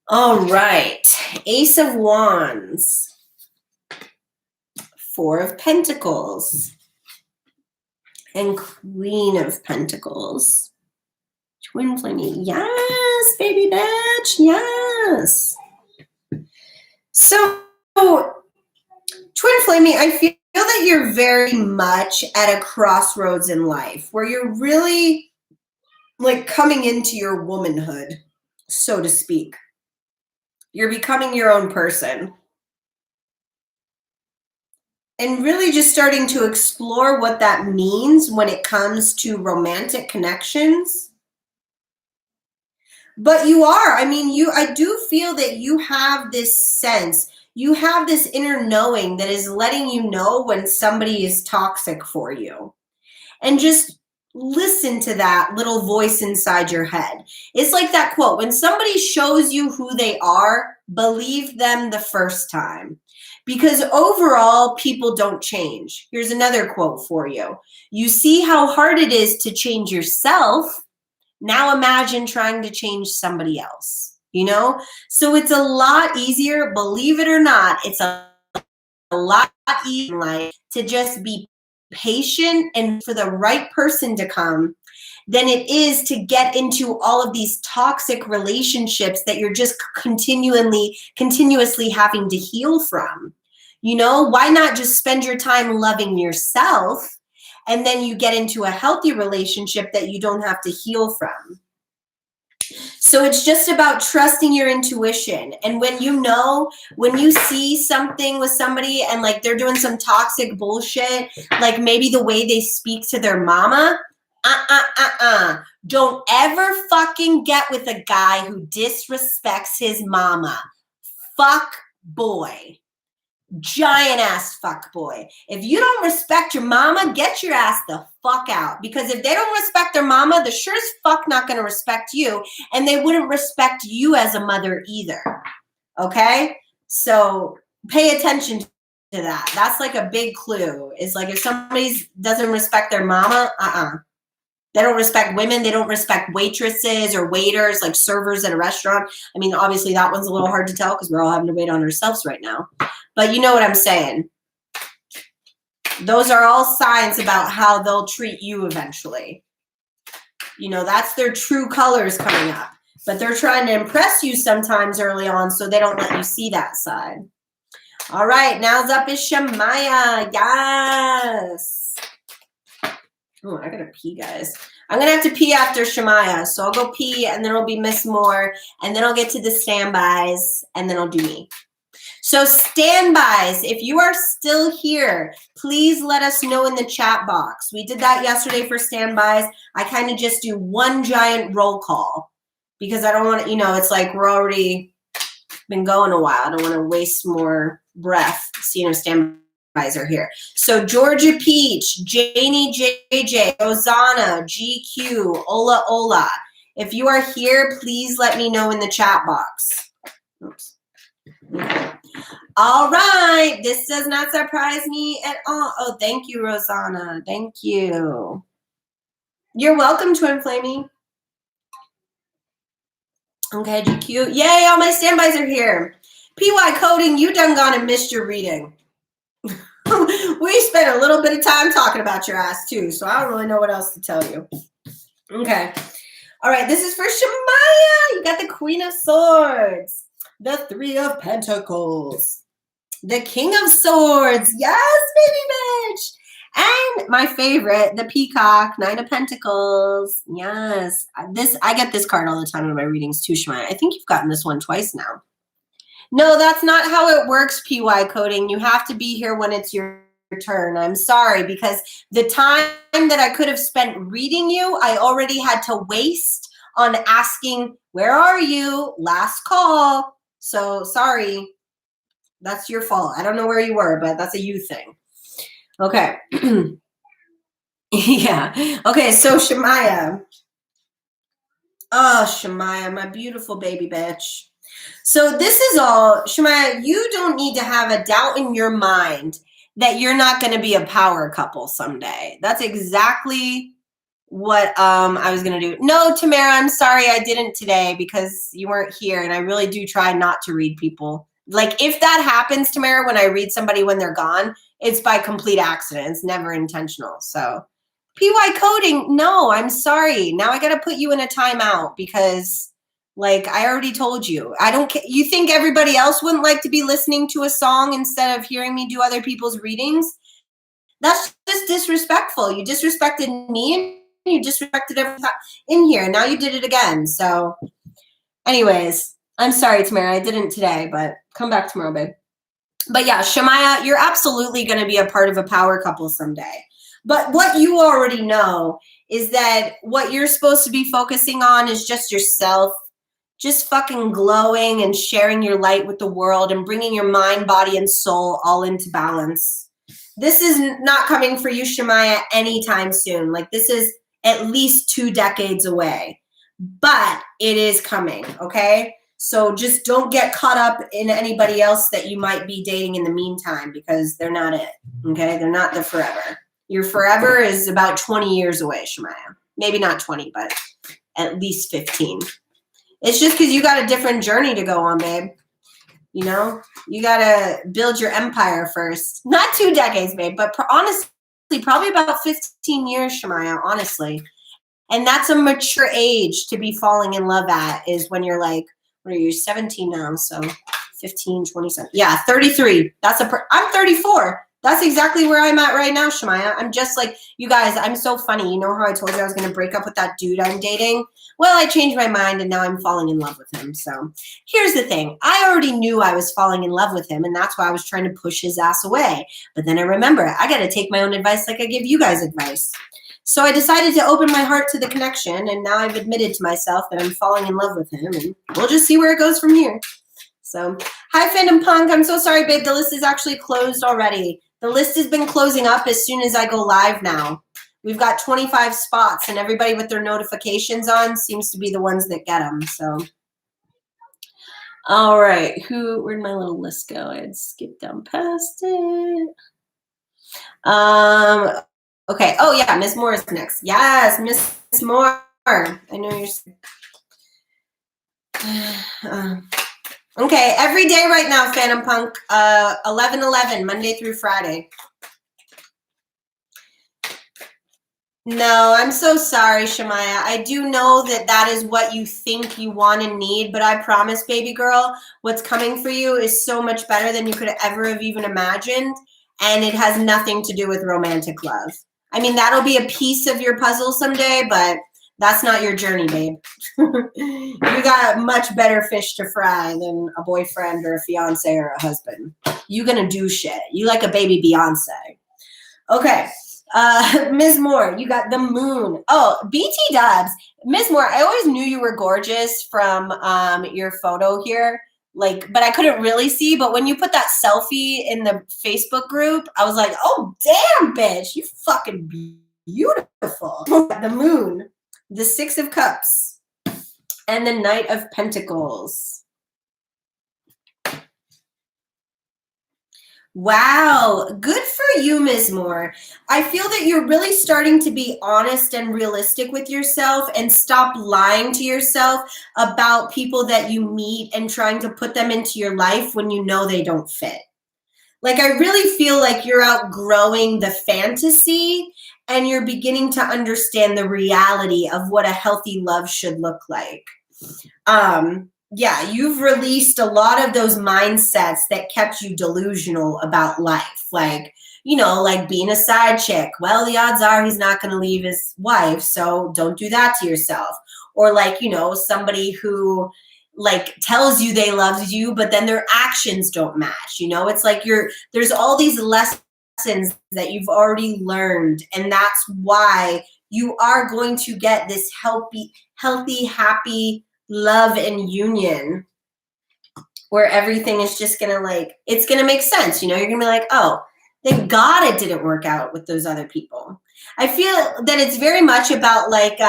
All right. Ace of Wands. 4 of Pentacles. And Queen of Pentacles. Twin Flamey. Yes, baby bitch. Yes. So, Twin Flamey, I feel that you're very much at a crossroads in life where you're really like coming into your womanhood, so to speak. You're becoming your own person. And really just starting to explore what that means when it comes to romantic connections. But you are, I do feel that you have this sense, you have this inner knowing that is letting you know when somebody is toxic for you. And just listen to that little voice inside your head. It's like that quote, when somebody shows you who they are, believe them the first time. Because overall, people don't change. Here's another quote for you. You see how hard it is to change yourself. Now imagine trying to change somebody else, you know? So it's a lot easier, believe it or not, it's a lot easier to just be patient and for the right person to come than it is to get into all of these toxic relationships that you're just continuously having to heal from. You know, why not just spend your time loving yourself and then you get into a healthy relationship that you don't have to heal from? So it's just about trusting your intuition. And when you see something with somebody and like they're doing some toxic bullshit, like maybe the way they speak to their mama, don't ever fucking get with a guy who disrespects his mama. Fuck boy. Giant ass fuck boy. If you don't respect your mama, get your ass the fuck out. Because if they don't respect their mama, they're sure as fuck not going to respect you. And they wouldn't respect you as a mother either. Okay? So pay attention that. That's like a big clue. It's like if somebody doesn't respect their mama, they don't respect women. They don't respect waitresses or waiters, like servers at a restaurant. I mean, obviously that one's a little hard to tell because we're all having to wait on ourselves right now. But you know what I'm saying. Those are all signs about how they'll treat you eventually. You know, that's their true colors coming up. But they're trying to impress you sometimes early on so they don't let you see that side. All right, now's up is Shemaya. Yes. Oh, I gotta pee, guys. I'm gonna have to pee after Shemaya, so I'll go pee, and then it'll be Miss Moore, and then I'll get to the standbys, and then I'll do me. So standbys, if you are still here, please let us know in the chat box. We did that yesterday for standbys. I kind of just do one giant roll call because I don't want to, you know, it's like we're already been going a while. I don't want to waste more breath seeing if standbys are here. So Georgia Peach, Janie JJ, Rosanna, GQ, Ola Ola. If you are here, please let me know in the chat box. Oops. Okay. All right. This does not surprise me at all. Oh, thank you, Rosanna. Thank you. You're welcome, Twin Flamey. Okay, GQ. Yay, all my standbys are here. PY Coding, you done gone and missed your reading. We spent a little bit of time talking about your ass, too, so I don't really know what else to tell you. Okay. All right, this is for Shemaya. You got the Queen of Swords. The Three of Pentacles. The King of Swords. Yes, baby bitch. And my favorite, the Peacock, Nine of Pentacles. Yes. I get this card all the time in my readings too, Shemaya. I think you've gotten this one twice now. No, that's not how it works, PY Coding. You have to be here when it's your turn. I'm sorry, because the time that I could have spent reading you, I already had to waste on asking, where are you? Last call. So sorry, that's your fault. I don't know where you were, but that's a you thing. Okay. Yeah. Okay, so Shemaya. Oh, Shemaya, my beautiful baby bitch. So this is all, Shemaya, you don't need to have a doubt in your mind that you're not going to be a power couple someday. That's exactly what I was going to do. No, Tamara, I'm sorry I didn't today because you weren't here, and I really do try not to read people. Like, if that happens, Tamara, when I read somebody when they're gone, it's by complete accident. It's never intentional. So, PY Coding, no, I'm sorry. Now I got to put you in a timeout because, like, I already told you. I don't. You think everybody else wouldn't like to be listening to a song instead of hearing me do other people's readings? That's just disrespectful. You disrespected me and you disrespected everyone in here. Now you did it again. So, anyways, I'm sorry, Tamara. I didn't today, but come back tomorrow, babe. But yeah, Shemaya, you're absolutely going to be a part of a power couple someday. But what you already know is that what you're supposed to be focusing on is just yourself, just fucking glowing and sharing your light with the world and bringing your mind, body, and soul all into balance. This is not coming for you, Shemaya, anytime soon. Like, this is at least 2 decades away. But it is coming, okay? So just don't get caught up in anybody else that you might be dating in the meantime because they're not it, okay? They're not the forever. Your forever is about 20 years away, Shemaya. Maybe not 20, but at least 15. It's just because you got a different journey to go on, babe. You know? You got to build your empire first. Not 2 decades, babe, but honestly, probably about 15 years, Shemaya, honestly. And that's a mature age to be falling in love at, is when you're like, what are you, 17 now? So 15, 27. Yeah, 33. I'm 34. That's exactly where I'm at right now, Shemaya. I'm just like, you guys, I'm so funny. You know how I told you I was going to break up with that dude I'm dating? Well, I changed my mind and now I'm falling in love with him. So here's the thing. I already knew I was falling in love with him, and that's why I was trying to push his ass away. But then I remember, I got to take my own advice like I give you guys advice. So I decided to open my heart to the connection, and now I've admitted to myself that I'm falling in love with him, and we'll just see where it goes from here. So, hi, Fandom Punk. I'm so sorry, babe. The list is actually closed already. The list has been closing up as soon as I go live now. We've got 25 spots, and everybody with their notifications on seems to be the ones that get them. So, All right. Where'd my little list go? I had skipped down past it. Okay. Oh yeah, Miss Moore is next. Yes, Miss Moore. I know you're. Okay, every day right now, Phantom Punk. 11/11, Monday through Friday. No, I'm so sorry, Shamaya. I do know that that is what you think you want and need, but I promise, baby girl, what's coming for you is so much better than you could ever have even imagined, and it has nothing to do with romantic love. I mean, that'll be a piece of your puzzle someday, but that's not your journey, babe. You got much better fish to fry than a boyfriend or a fiance or a husband. You gonna do shit. You like a baby Beyonce. Okay. Ms. Moore, you got the moon. Oh, BT Dubs. Ms. Moore, I always knew you were gorgeous from your photo here. Like, but I couldn't really see. But when you put that selfie in the Facebook group, I was like, oh, damn, bitch. You fucking beautiful. The moon, the 6 of Cups, and the Knight of Pentacles. Wow, good for you, Ms. Moore. I feel that you're really starting to be honest and realistic with yourself and stop lying to yourself about people that you meet and trying to put them into your life when you know they don't fit. Like, I really feel like you're outgrowing the fantasy and you're beginning to understand the reality of what a healthy love should look like. Yeah, you've released a lot of those mindsets that kept you delusional about life. Like, you know, like being a side chick. Well, the odds are he's not going to leave his wife, so don't do that to yourself. Or like, you know, somebody who like tells you they love you, but then their actions don't match. You know, it's like there's all these lessons that you've already learned. And that's why you are going to get this healthy, happy love and union where everything is just gonna like, it's gonna make sense. You know, you're gonna be like, oh, thank God it didn't work out with those other people. I feel that it's very much about like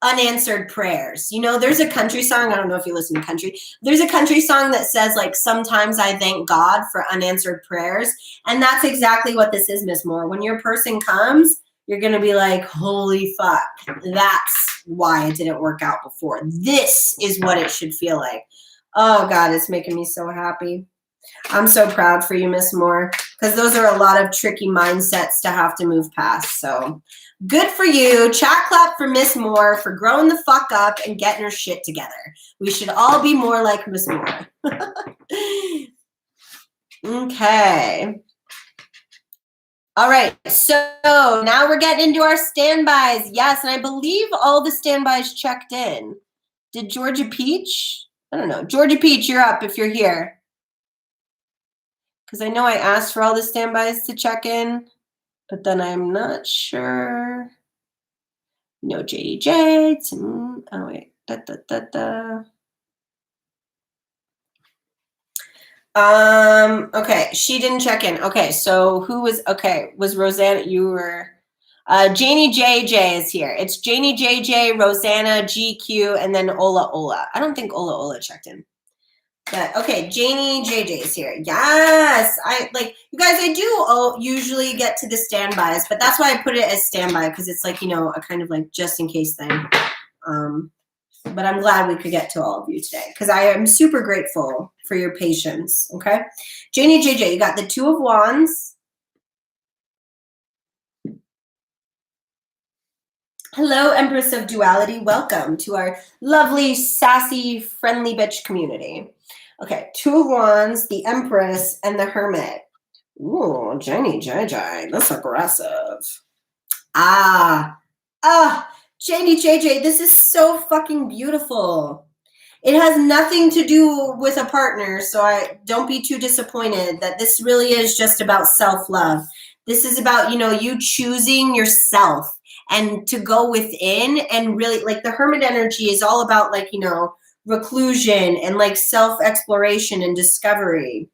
unanswered prayers. You know, there's a country song, I don't know if you listen to country, there's a country song that says like, sometimes I thank God for unanswered prayers. And that's exactly what this is, Miss Moore. When your person comes, you're gonna be like, holy fuck, that's why it didn't work out before. This is what it should feel like. Oh God, it's making me so happy. I'm so proud for you, Miss Moore, because those are a lot of tricky mindsets to have to move past. So good for you. Chat clap for Miss Moore for growing the fuck up and getting her shit together. We should all be more like Miss Moore. Okay. All right, so now we're getting into our standbys. Yes, and I believe all the standbys checked in. Did Georgia Peach? I don't know. Georgia Peach, you're up if you're here. Because I know I asked for all the standbys to check in, but then I'm not sure. No JJ. Oh, wait. Okay, she didn't check in. Okay, so who was, okay, was Rosanna, you were, Janie JJ is here. It's Janie JJ, Rosanna, GQ, and then Ola Ola. I don't think Ola Ola checked in. But okay, Janie JJ is here. Yes, I like, you guys, I do usually get to the standbys, but that's why I put it as standby, because it's like, you know, a kind of like just in case thing. But I'm glad we could get to all of you today because I am super grateful for your patience, okay? Janie JJ, you got the 2 of Wands. Hello, Empress of Duality. Welcome to our lovely, sassy, friendly bitch community. Okay, 2 of Wands, the Empress, and the Hermit. Ooh, Janie JJ, that's aggressive. Janie JJ, this is so fucking beautiful. It has nothing to do with a partner, so I don't be too disappointed that this really is just about self-love. This is about, you know, you choosing yourself and to go within and really, like, the Hermit energy is all about, like, you know, reclusion and like self-exploration and discovery.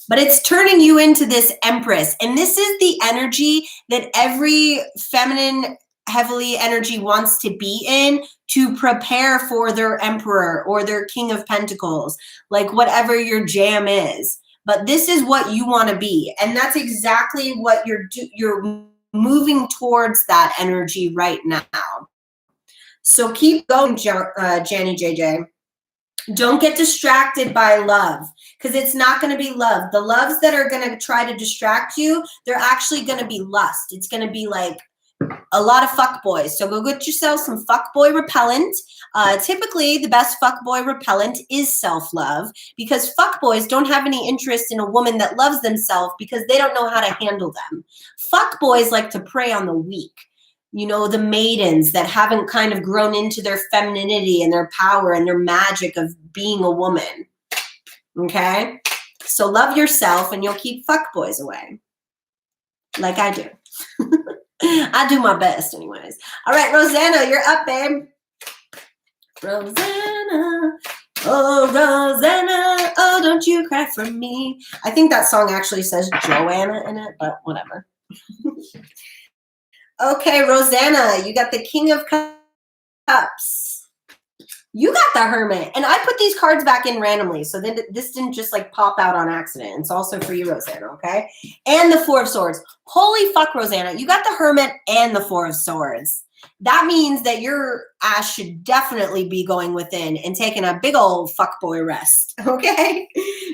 But it's turning you into this Empress. And this is the energy that every feminine heavily energy wants to be in to prepare for their emperor or their king of pentacles, like whatever your jam is. But this is what you want to be. And that's exactly what you're moving towards, that energy right now. So keep going, Janny JJ. Don't get distracted by love, because it's not going to be love. The loves that are going to try to distract you, they're actually going to be lust. It's going to be like a lot of fuck boys. So go get yourself some fuck boy repellent. Typically, the best fuck boy repellent is self-love, because fuck boys don't have any interest in a woman that loves themselves because they don't know how to handle them. Fuck boys like to prey on the weak. You know, the maidens that haven't kind of grown into their femininity and their power and their magic of being a woman. Okay? So love yourself and you'll keep fuckboys away. Like I do. I do my best anyways. All right, Rosanna, you're up, babe. Rosanna. Oh, Rosanna. Oh, don't you cry for me. I think that song actually says Joanna in it, but whatever. Okay, Rosanna, you got the King of Cups. You got the Hermit. And I put these cards back in randomly, so then this didn't just like pop out on accident. It's also for you, Rosanna, okay? And the Four of Swords. Holy fuck, Rosanna. You got the Hermit and the Four of Swords. That means that your ass should definitely be going within and taking a big old fuckboy rest, okay?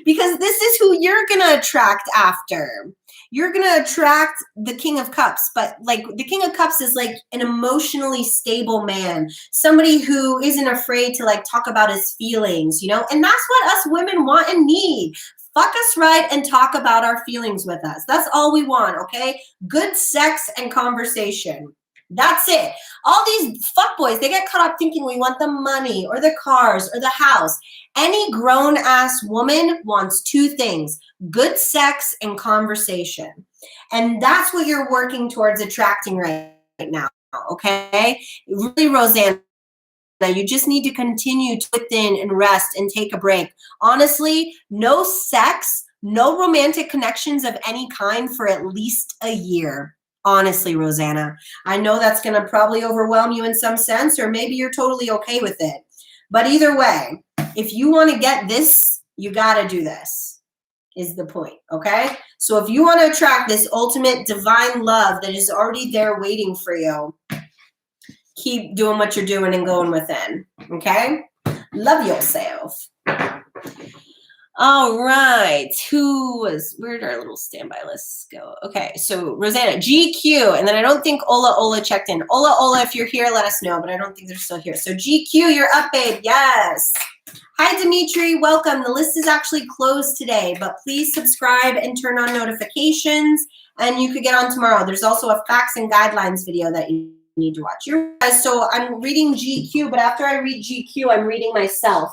Because this is who you're going to attract after. You're going to attract the King of Cups, but like the King of Cups is like an emotionally stable man, somebody who isn't afraid to like talk about his feelings, you know, and that's what us women want and need. Fuck us right and talk about our feelings with us. That's all we want, okay? Good sex and conversation. That's it. All these fuckboys, they get caught up thinking we want the money or the cars or the house. Any grown-ass woman wants two things: good sex and conversation. And that's what you're working towards attracting right now, okay? Really, Rosanna, you just need to continue to within and rest and take a break. Honestly, no sex, no romantic connections of any kind for at least a year. Honestly, Rosanna, I know that's going to probably overwhelm you in some sense, or maybe you're totally okay with it. But either way, if you want to get this, you got to do this, is the point, okay? So if you want to attract this ultimate divine love that is already there waiting for you, keep doing what you're doing and going within, okay? Love yourself. All right, where did our little standby lists go? Okay, so Rosanna, GQ, and then I don't think Ola checked in. Ola, if you're here, let us know, but I don't think they're still here. So GQ, you're up, babe, yes. Hi, Dimitri, welcome. The list is actually closed today, but please subscribe and turn on notifications, and you could get on tomorrow. There's also a facts and guidelines video that you need to watch. So I'm reading GQ, but after I read GQ, I'm reading myself.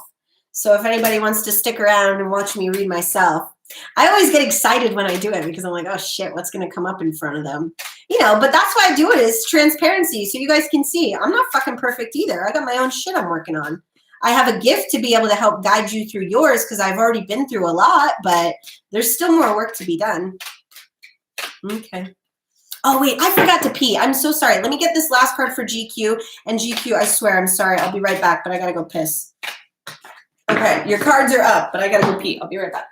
So if anybody wants to stick around and watch me read myself, I always get excited when I do it because I'm like, oh shit, what's going to come up in front of them? You know, but that's why I do it, is transparency. So you guys can see I'm not fucking perfect either. I got my own shit I'm working on. I have a gift to be able to help guide you through yours because I've already been through a lot, but there's still more work to be done. Okay. Oh, wait, I forgot to pee. I'm so sorry. Let me get this last card for GQ. And GQ, I swear, I'm sorry. I'll be right back, but I got to go piss. Okay, your cards are up, but I gotta go pee. I'll be right back.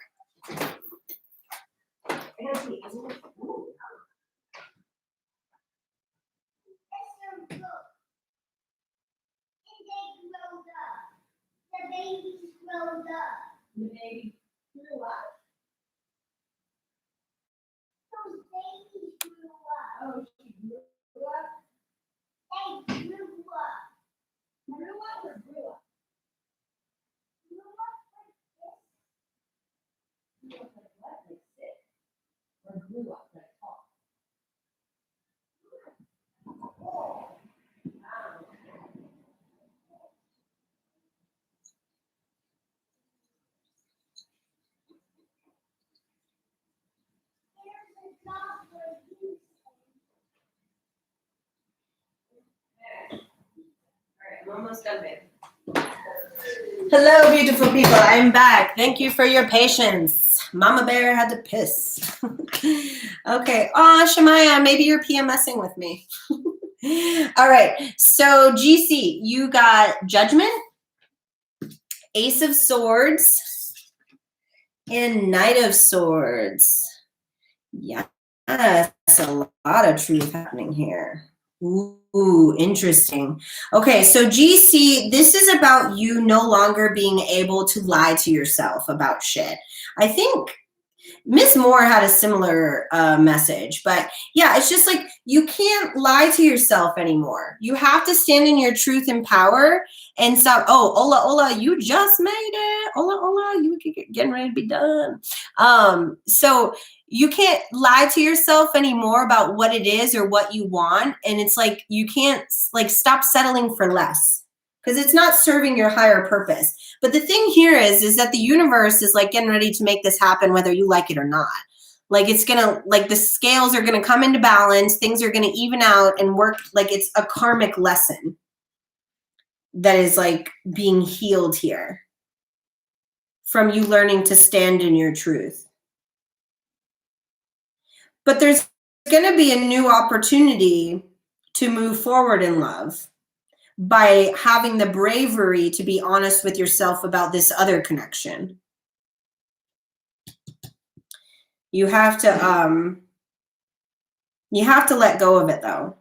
I gotta pee. Ooh. The baby grown up. The baby grew up? Those babies grew up. Oh, she grew up? They grew up. Grew up or grew up? Grew up like what? Like sick? Or grew up like tall? Wow. I'm almost done, babe. Hello, beautiful people. I'm back. Thank you for your patience. Mama Bear had to piss. Okay. Aw, Shemaya, maybe you're PMSing with me. All right. So GC, you got Judgment, Ace of Swords, and Knight of Swords. Yeah, that's a lot of truth happening here. Ooh, interesting. Okay, so GC, this is about you no longer being able to lie to yourself about shit. I think Miss Moore had a similar message, but yeah, it's just like you can't lie to yourself anymore. You have to stand in your truth and power and stop. Oh, Ola, you just made it. Ola, you getting ready to be done. So you can't lie to yourself anymore about what it is or what you want, and it's like you can't like stop settling for less because it's not serving your higher purpose. But the thing here is that the universe is like getting ready to make this happen whether you like it or not. Like it's gonna, like the scales are gonna come into balance, things are gonna even out and work. Like it's a karmic lesson that is like being healed here from you learning to stand in your truth. But there's gonna be a new opportunity to move forward in love by having the bravery to be honest with yourself about this other connection. You have to let go of it though.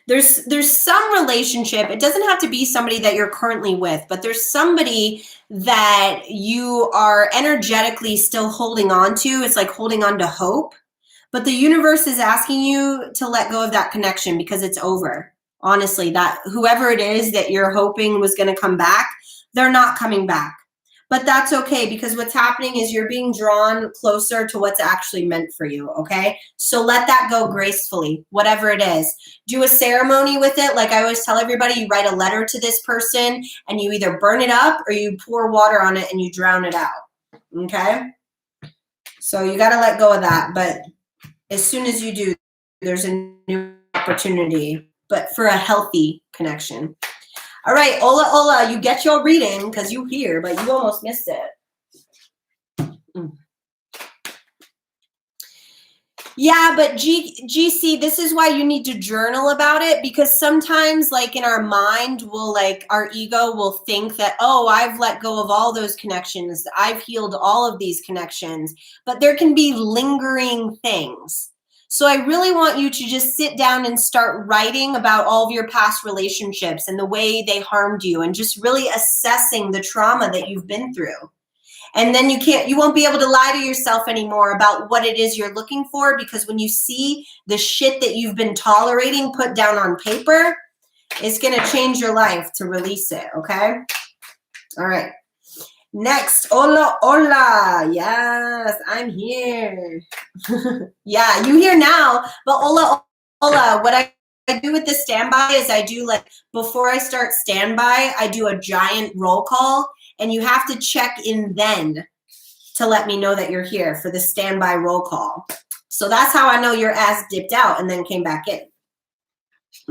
There's some relationship, it doesn't have to be somebody that you're currently with, but there's somebody that you are energetically still holding on to. It's like holding on to hope, but the universe is asking you to let go of that connection because it's over. Honestly, that whoever it is that you're hoping was going to come back, they're not coming back. But that's okay because what's happening is you're being drawn closer to what's actually meant for you, okay? So let that go gracefully, whatever it is. Do a ceremony with it. Like I always tell everybody, you write a letter to this person and you either burn it up or you pour water on it and you drown it out, okay? So you got to let go of that. But as soon as you do, there's a new opportunity, but for a healthy connection. All right, Ola, you get your reading because you here, but you almost missed it. Yeah, but GC, this is why you need to journal about it, because sometimes like in our mind, we'll like our ego will think that, oh, I've let go of all those connections. I've healed all of these connections, but there can be lingering things. So I really want you to just sit down and start writing about all of your past relationships and the way they harmed you and just really assessing the trauma that you've been through. And then you won't be able to lie to yourself anymore about what it is you're looking for, because when you see the shit that you've been tolerating put down on paper, it's going to change your life to release it, okay? All right. Next, Ola. Yes, I'm here. Yeah, you here now. But Ola, what I do with the standby is I do like, before I start standby, I do a giant roll call, and you have to check in then to let me know that you're here for the standby roll call. So that's how I know your ass dipped out and then came back in.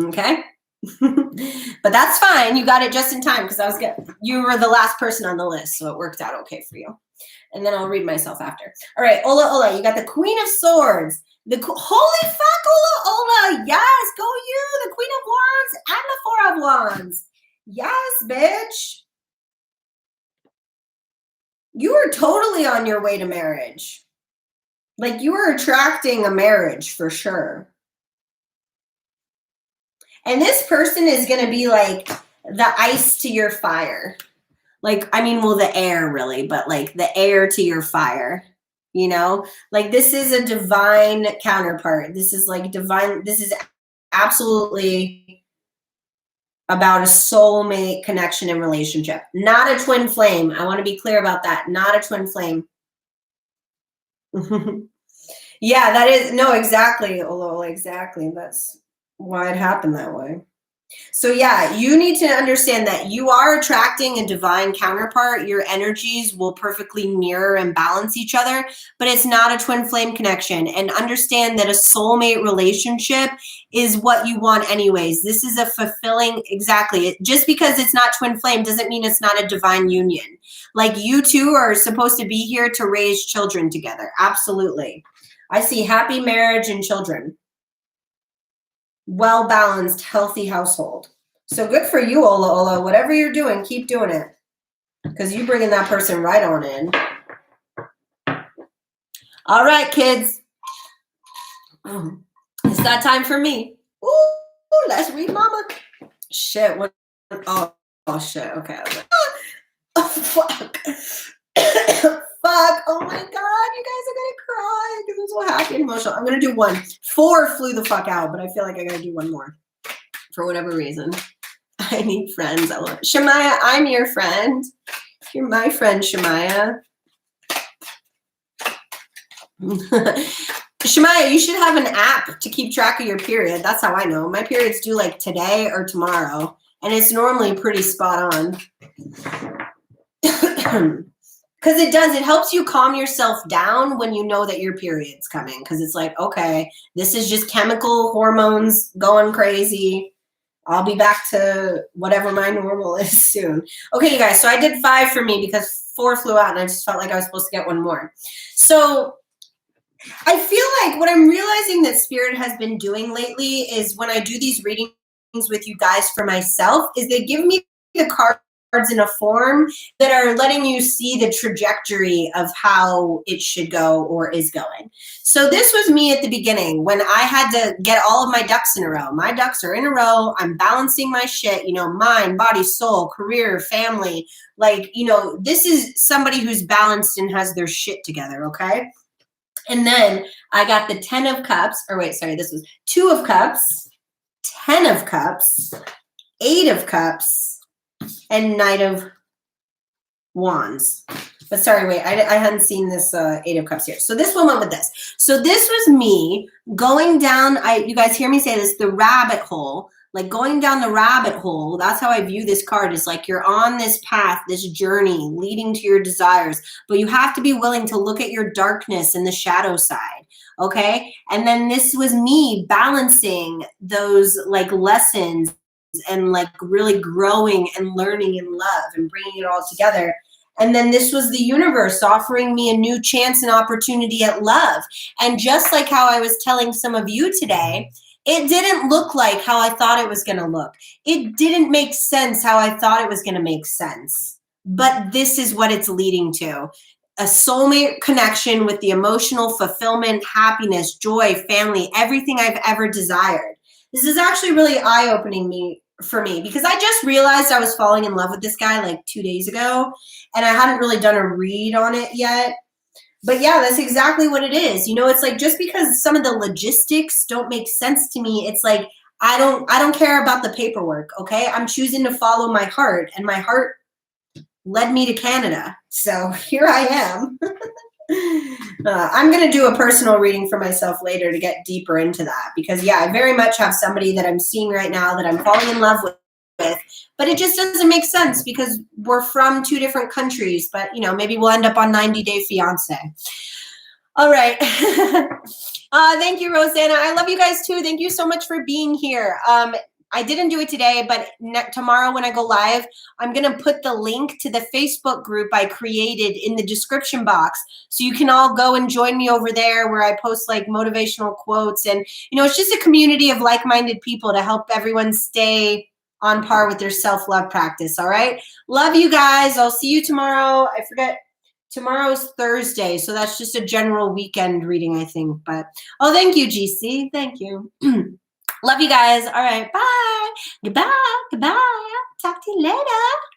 Okay? But that's fine. You got it just in time because you were the last person on the list, so it worked out okay for you. And then I'll read myself after. All right, Ola, you got the Queen of Swords. Holy fuck, Ola. Yes, go you, the Queen of Wands and the Four of Wands. Yes, bitch. You are totally on your way to marriage. Like you are attracting a marriage for sure. And this person is going to be like the ice to your fire. Like, I mean, well, the air really, but like the air to your fire, you know, like this is a divine counterpart. This is like divine. This is absolutely about a soulmate connection and relationship, not a twin flame. I want to be clear about that. Not a twin flame. Yeah, that is, no, exactly. Ola, exactly. That's why it happened that way. So yeah, you need to understand that you are attracting a divine counterpart. Your energies will perfectly mirror and balance each other, but it's not a twin flame connection. And understand that a soulmate relationship is what you want anyways. This is a fulfilling, exactly. Just because it's not twin flame doesn't mean it's not a divine union. Like you two are supposed to be here to raise children together. Absolutely. I see happy marriage and children. well-balanced, healthy household. So good for you, Ola. Whatever you're doing, keep doing it. Because you're bringing that person right on in. All right, kids. It's that time for me. Ooh, let's read mama. Shit. What? Oh, shit. Okay. I was like, oh, fuck. Fuck. Oh my God. You guys are going to cry because I'm so happy and emotional. I'm going to do one. 4 flew the fuck out, but I feel like I got to do one more for whatever reason. I need friends. I love it. Shemaya, I'm your friend. You're my friend, Shemaya. Shemaya, you should have an app to keep track of your period. That's how I know. My period's due like today or tomorrow, and it's normally pretty spot on. Because it does. It helps you calm yourself down when you know that your period's coming. Because it's like, okay, this is just chemical hormones going crazy. I'll be back to whatever my normal is soon. Okay, you guys, so I did 5 for me because 4 flew out and I just felt like I was supposed to get one more. So I feel like what I'm realizing that Spirit has been doing lately is when I do these readings with you guys for myself is they give me the cards in a form that are letting you see the trajectory of how it should go or is going. So this was me at the beginning when I had to get all of my ducks in a row. My ducks are in a row. I'm balancing my shit, you know, mind, body, soul, career, family. Like, you know, this is somebody who's balanced and has their shit together, okay? And then I got the 10 of cups, or wait, sorry, this was 2 of cups, 10 of cups, 8 of cups, and Knight of Wands. But sorry, wait, I hadn't seen this 8 of Cups here. So this one went with this. So this was me going down, you guys hear me say this, the rabbit hole. Like going down the rabbit hole, that's how I view this card. Is like you're on this path, this journey leading to your desires, but you have to be willing to look at your darkness and the shadow side, okay? And then this was me balancing those like lessons and like really growing and learning in love and bringing it all together. And then this was the universe offering me a new chance and opportunity at love. And just like how I was telling some of you today, it didn't look like how I thought it was going to look. It didn't make sense how I thought it was going to make sense. But this is what it's leading to. A soulmate connection with the emotional fulfillment, happiness, joy, family, everything I've ever desired. This is actually really eye-opening for me because I just realized I was falling in love with this guy like 2 days ago and I hadn't really done a read on it yet. But yeah, that's exactly what it is. You know, it's like just because some of the logistics don't make sense to me, it's like I don't care about the paperwork, okay? I'm choosing to follow my heart, and my heart led me to Canada. So here I am. I'm going to do a personal reading for myself later to get deeper into that because, yeah, I very much have somebody that I'm seeing right now that I'm falling in love with, but it just doesn't make sense because we're from 2 different countries, but, you know, maybe we'll end up on 90 Day Fiance. All right. Thank you, Rosanna. I love you guys too. Thank you so much for being here. I didn't do it today, but tomorrow when I go live, I'm going to put the link to the Facebook group I created in the description box. So you can all go and join me over there where I post like motivational quotes. And, you know, it's just a community of like-minded people to help everyone stay on par with their self-love practice. All right. Love you guys. I'll see you tomorrow. I forget. Tomorrow's Thursday. So that's just a general weekend reading, I think. But, oh, thank you, GC. Thank you. Love you guys. All right. Bye. Goodbye. Goodbye. Talk to you later.